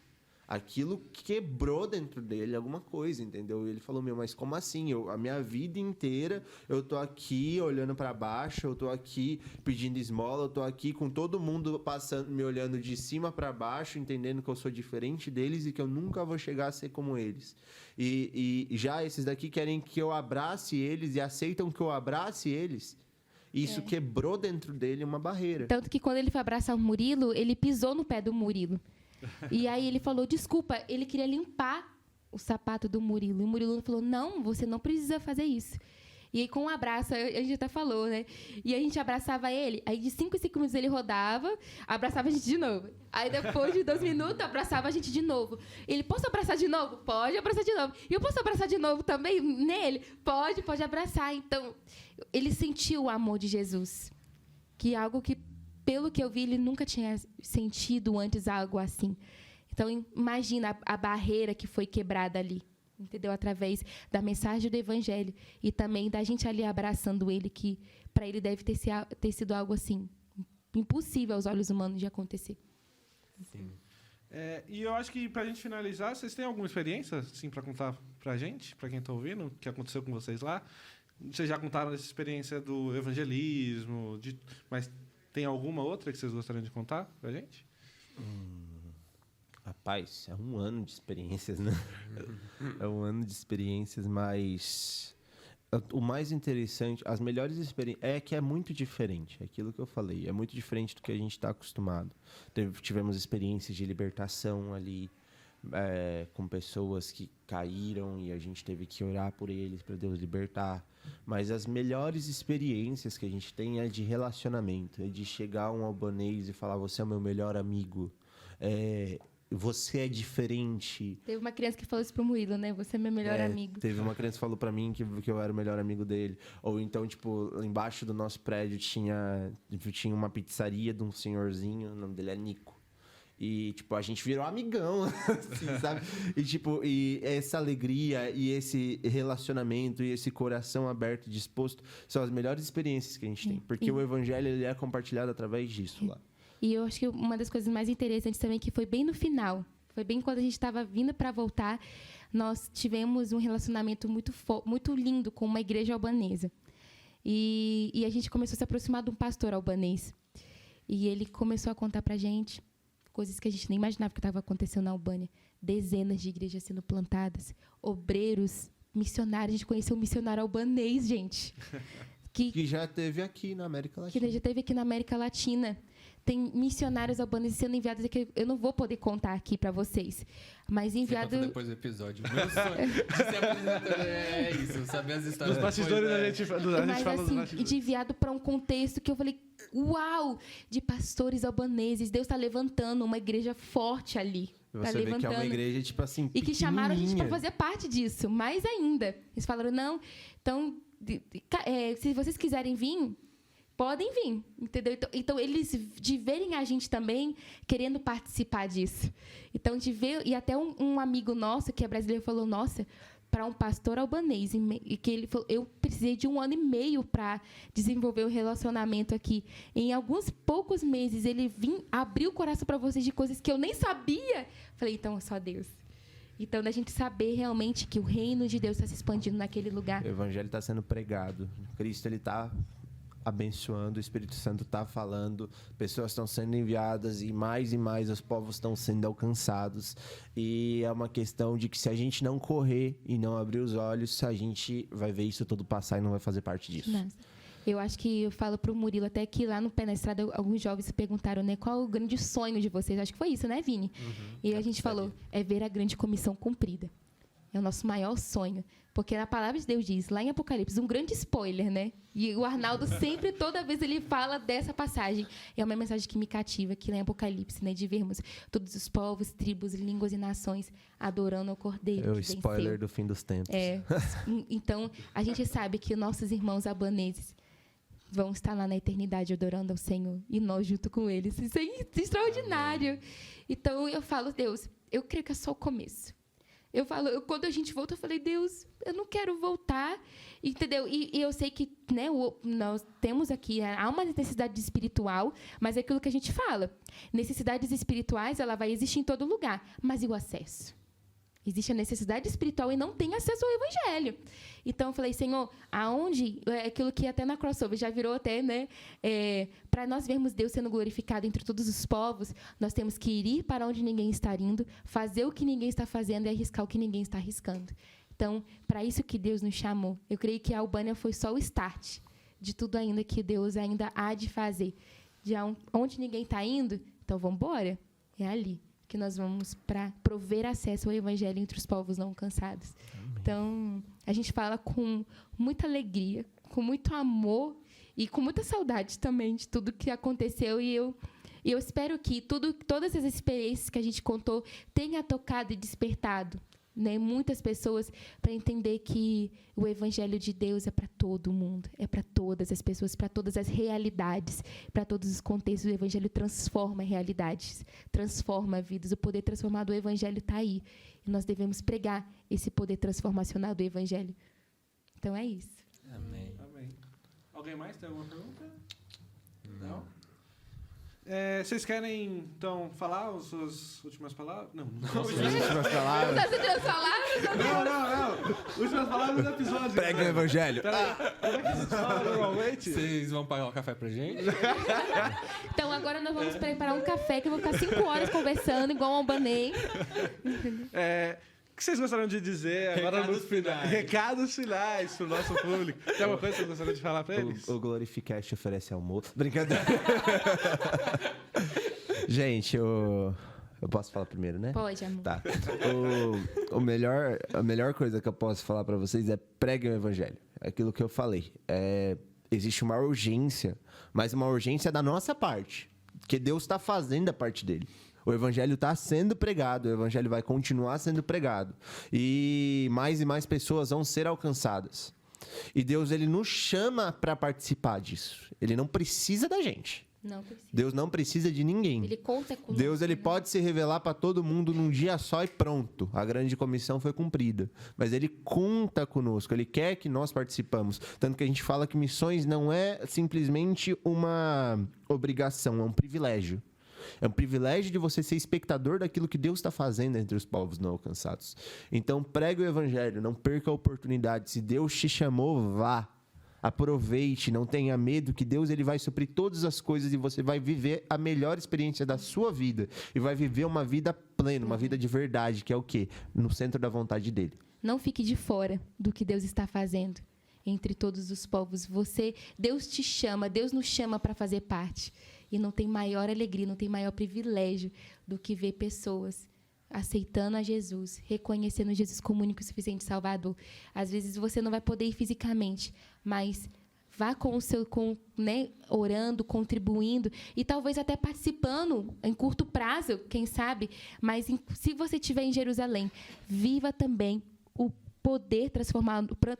aquilo quebrou dentro dele alguma coisa, entendeu? E ele falou, mas como assim? A minha vida inteira eu tô aqui olhando para baixo, eu tô aqui pedindo esmola, eu tô aqui com todo mundo passando, me olhando de cima para baixo, entendendo que eu sou diferente deles e que eu nunca vou chegar a ser como eles. E já esses daqui querem que eu abrace eles e aceitam que eu abrace eles. Isso quebrou dentro dele uma barreira. Tanto que quando ele foi abraçar o Murilo, ele pisou no pé do Murilo. E aí ele falou, desculpa, ele queria limpar o sapato do Murilo. E o Murilo falou, não, você não precisa fazer isso. E aí, com um abraço, a gente até falou, né? E a gente abraçava ele, aí de 5 em 5 minutos ele rodava, abraçava a gente de novo. Aí depois de 2 minutos, abraçava a gente de novo. Ele, posso abraçar de novo? Pode abraçar de novo. E eu posso abraçar de novo também nele? Pode abraçar. Então, ele sentiu o amor de Jesus. Que é algo que, pelo que eu vi, ele nunca tinha sentido antes algo assim. Então, imagina a barreira que foi quebrada ali, entendeu? Através da mensagem do Evangelho e também da gente ali abraçando ele, que para ele deve ter sido algo assim, impossível aos olhos humanos de acontecer. Sim. E eu acho que, para a gente finalizar, vocês têm alguma experiência assim, para contar para a gente, para quem está ouvindo, o que aconteceu com vocês lá? Vocês já contaram dessa experiência do evangelismo, mas tem alguma outra que vocês gostariam de contar pra gente? Rapaz, é um ano de experiências, né? É um ano de experiências, mas o mais interessante, as melhores experiências, é que é muito diferente, é aquilo que eu falei, é muito diferente do que a gente está acostumado. Tivemos experiências de libertação ali, com pessoas que caíram e a gente teve que orar por eles para Deus libertar. Mas as melhores experiências que a gente tem é de relacionamento, é de chegar um albanês e falar, você é o meu melhor amigo, você é diferente. Teve uma criança que falou isso pro Murilo, né? Você é meu melhor amigo. Teve uma criança que falou pra mim que eu era o melhor amigo dele. Ou então, tipo, embaixo do nosso prédio tinha uma pizzaria de um senhorzinho, o nome dele é Nico. E, tipo, a gente virou amigão, assim, sabe? E, tipo, e essa alegria e esse relacionamento e esse coração aberto e disposto são as melhores experiências que a gente tem. Porque o evangelho, ele é compartilhado através disso lá. E eu acho que uma das coisas mais interessantes também que foi bem no final, foi bem quando a gente estava vindo para voltar, nós tivemos um relacionamento muito lindo com uma igreja albanesa. E a gente começou a se aproximar de um pastor albanês. E ele começou a contar para a gente coisas que a gente nem imaginava que estava acontecendo na Albânia. Dezenas de igrejas sendo plantadas, obreiros, missionários. A gente conheceu um missionário albanês, gente. Que já teve aqui na América Latina. Que já teve aqui na América Latina. Tem missionários albaneses sendo enviados aqui. Eu não vou poder contar aqui para vocês. Mas enviado... depois do episódio. Meu sonho de ser apresentador é isso. Saber as histórias. Dos bastidores a gente fala dos bastidores. De enviado para um contexto que eu falei... Uau! De pastores albaneses. Deus está levantando uma igreja forte ali. Você vê que é uma igreja, tipo assim, e que chamaram a gente para fazer parte disso. Mais ainda. Eles falaram, não... Então, se vocês quiserem vir... Podem vir, entendeu? Então, eles de verem a gente também querendo participar disso. Então, de ver... E até um amigo nosso, que é brasileiro, falou, nossa, para um pastor albanês, e que ele falou, eu precisei de 1 ano e meio para desenvolver o relacionamento aqui. Em alguns poucos meses, ele abriu o coração para vocês de coisas que eu nem sabia. Falei, então, é só Deus. Então, da gente saber realmente que o reino de Deus está se expandindo naquele lugar. O evangelho está sendo pregado. Cristo, ele está... abençoando, o Espírito Santo está falando, pessoas estão sendo enviadas e mais os povos estão sendo alcançados. E é uma questão de que se a gente não correr e não abrir os olhos, a gente vai ver isso tudo passar e não vai fazer parte disso. Nossa. Eu acho que eu falo para o Murilo, até que lá no Pé na Estrada, alguns jovens perguntaram, né, qual é o grande sonho de vocês? Acho que foi isso, né, Vini? E a gente falou, é ver a grande comissão cumprida. É o nosso maior sonho. Porque a palavra de Deus diz, lá em Apocalipse, um grande spoiler, né? E o Arnaldo sempre, toda vez, ele fala dessa passagem. É uma mensagem que me cativa, que lá em Apocalipse, né? De vermos todos os povos, tribos, línguas e nações adorando o Cordeiro. É o spoiler do fim dos tempos. Então, a gente sabe que nossos irmãos albaneses vão estar lá na eternidade adorando ao Senhor. E nós junto com eles. Isso é extraordinário. Então, eu falo, Deus, eu creio que é só o começo. Quando a gente volta, eu falei, Deus, eu não quero voltar, entendeu? E eu sei que, né, nós temos aqui, há uma necessidade espiritual, mas é aquilo que a gente fala. Necessidades espirituais, ela vai existir em todo lugar, mas e o acesso? Existe a necessidade espiritual e não tem acesso ao evangelho. Então, eu falei, Senhor, aonde... Aquilo que até na crossover já virou até, né? Para nós vermos Deus sendo glorificado entre todos os povos, nós temos que ir para onde ninguém está indo, fazer o que ninguém está fazendo e arriscar o que ninguém está arriscando. Então, para isso que Deus nos chamou. Eu creio que a Albânia foi só o start de tudo ainda que Deus ainda há de fazer. De onde ninguém está indo, então vamos embora. É ali que nós vamos para prover acesso ao evangelho entre os povos não alcançados. Amém. Então, a gente fala com muita alegria, com muito amor e com muita saudade também de tudo que aconteceu. E eu espero que todas as experiências que a gente contou tenha tocado e despertado, né, muitas pessoas para entender que o evangelho de Deus é para todo mundo, é para todas as pessoas, para todas as realidades, para todos os contextos. O evangelho transforma realidades, transforma vidas. O poder transformador do evangelho está aí. E nós devemos pregar esse poder transformacional do evangelho. Então é isso. Amém. Amém. Alguém mais tem alguma pergunta? Não? Vocês querem, então, falar as suas últimas palavras? Não. Últimas palavras? Não. Últimas palavras do episódio. Prega o evangelho. Peraí, como é que vocês falam normalmente? Vocês vão pagar o café pra gente? Então, agora nós vamos preparar um café que eu vou ficar 5 horas conversando, igual um albanês. O que vocês gostariam de dizer agora no final? Recados finais pro nosso público. Tem alguma coisa que vocês gostariam de falar pra eles? O Glorificast oferece almoço. Brincadeira. Gente, eu posso falar primeiro, né? Pode, amor. Tá. A melhor coisa que eu posso falar pra vocês é preguem o evangelho. É aquilo que eu falei. Existe uma urgência, mas uma urgência da nossa parte. Que Deus está fazendo a parte dele. O evangelho está sendo pregado, o evangelho vai continuar sendo pregado. E mais pessoas vão ser alcançadas. E Deus, ele nos chama para participar disso. Ele não precisa da gente. Não precisa. Deus não precisa de ninguém. Ele conta conosco. Deus ele pode se revelar para todo mundo num dia só e pronto. A grande comissão foi cumprida. Mas ele conta conosco, ele quer que nós participamos. Tanto que a gente fala que missões não é simplesmente uma obrigação, é um privilégio. É um privilégio de você ser espectador daquilo que Deus está fazendo entre os povos não alcançados. Então, pregue o evangelho, não perca a oportunidade. Se Deus te chamou, vá. Aproveite, não tenha medo, que Deus ele vai suprir todas as coisas e você vai viver a melhor experiência da sua vida. E vai viver uma vida plena, uma vida de verdade, que é o quê? No centro da vontade dele. Não fique de fora do que Deus está fazendo entre todos os povos. Deus te chama, Deus nos chama para fazer parte. E não tem maior alegria, não tem maior privilégio do que ver pessoas aceitando a Jesus, reconhecendo Jesus como único e suficiente Salvador. Às vezes você não vai poder ir fisicamente, mas vá orando, contribuindo e talvez até participando em curto prazo, quem sabe. Mas se você estiver em Jerusalém, viva também o poder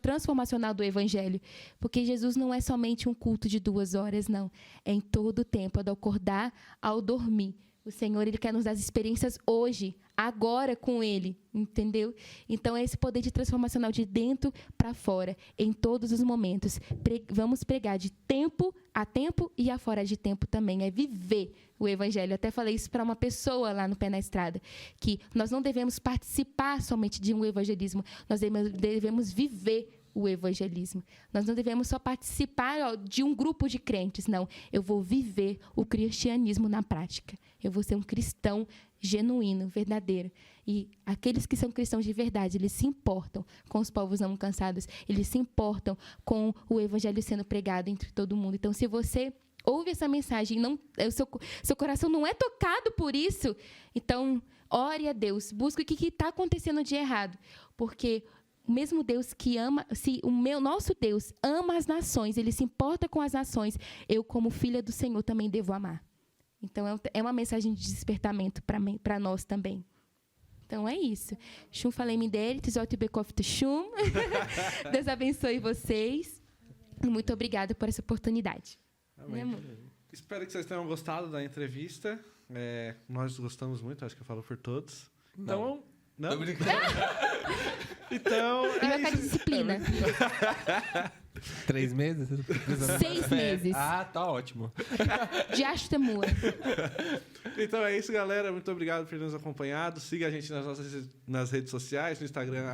transformacional do Evangelho. Porque Jesus não é somente um culto de 2 horas, não. É em todo o tempo, do acordar ao dormir. O Senhor, Ele quer nos dar experiências hoje, agora com Ele, entendeu? Então, é esse poder de transformacional de dentro para fora, em todos os momentos. Vamos pregar de tempo a tempo e a fora de tempo também. É viver o Evangelho. Eu até falei isso para uma pessoa lá no Pé na Estrada, que nós não devemos participar somente de um evangelismo, nós devemos viver o evangelismo. Nós não devemos só participar de um grupo de crentes, não. Eu vou viver o cristianismo na prática. Eu vou ser um cristão genuíno, verdadeiro. E aqueles que são cristãos de verdade, eles se importam com os povos não alcançados, eles se importam com o evangelho sendo pregado entre todo mundo. Então, se você ouve essa mensagem e seu coração não é tocado por isso, então, ore a Deus, busque o que está acontecendo de errado, porque o mesmo Deus que ama, se o nosso Deus ama as nações, Ele se importa com as nações, eu, como filha do Senhor, também devo amar. Então, é uma mensagem de despertamento para nós também. Então, é isso. Shum falei me dele, Tizot Bekof Shum. Deus abençoe vocês. Muito obrigada por essa oportunidade. Amém. Espero que vocês tenham gostado da entrevista. Nós gostamos muito, acho que eu falo por todos. Então... Não? Tô brincando. Então, ele vai ficar de disciplina. 3 meses? 6 meses. Ah, tá ótimo. De Ashtamua. Então é isso, galera. Muito obrigado por ter nos acompanhado. Siga a gente nas redes sociais, no Instagram,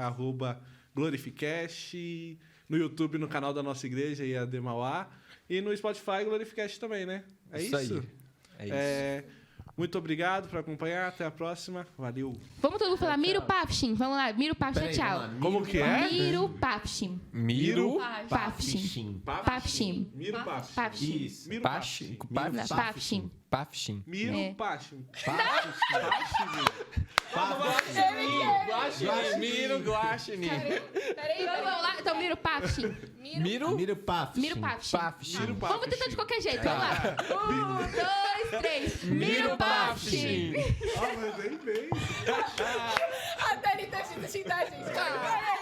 @Glorificast, no YouTube, no canal da nossa igreja, IAD Mauá, e no Spotify, Glorificast também, né? É isso? Aí. É isso. Muito obrigado por acompanhar. Até a próxima. Valeu. Vamos todo mundo falar Miro Pafshim. Vamos lá. Miro Pafshim, tchau. Como que é? Miro Pafshim. Miro Pafshim. Pafshim. Miro Pafshim. Pafshim. Isso. Miro Pafshim. Pafshim. Pafshim. Miro Pafshim. Miro Guaxinim. Peraí, vamos lá. Então, Miro Pafshim. Miro Pafshim. Miro Pafshim. Miro Vamos tentar de qualquer jeito. Vamos lá. 1, 2, 3. Miro Pafshim. Mas aí vem. A Dani tá xingando a gente.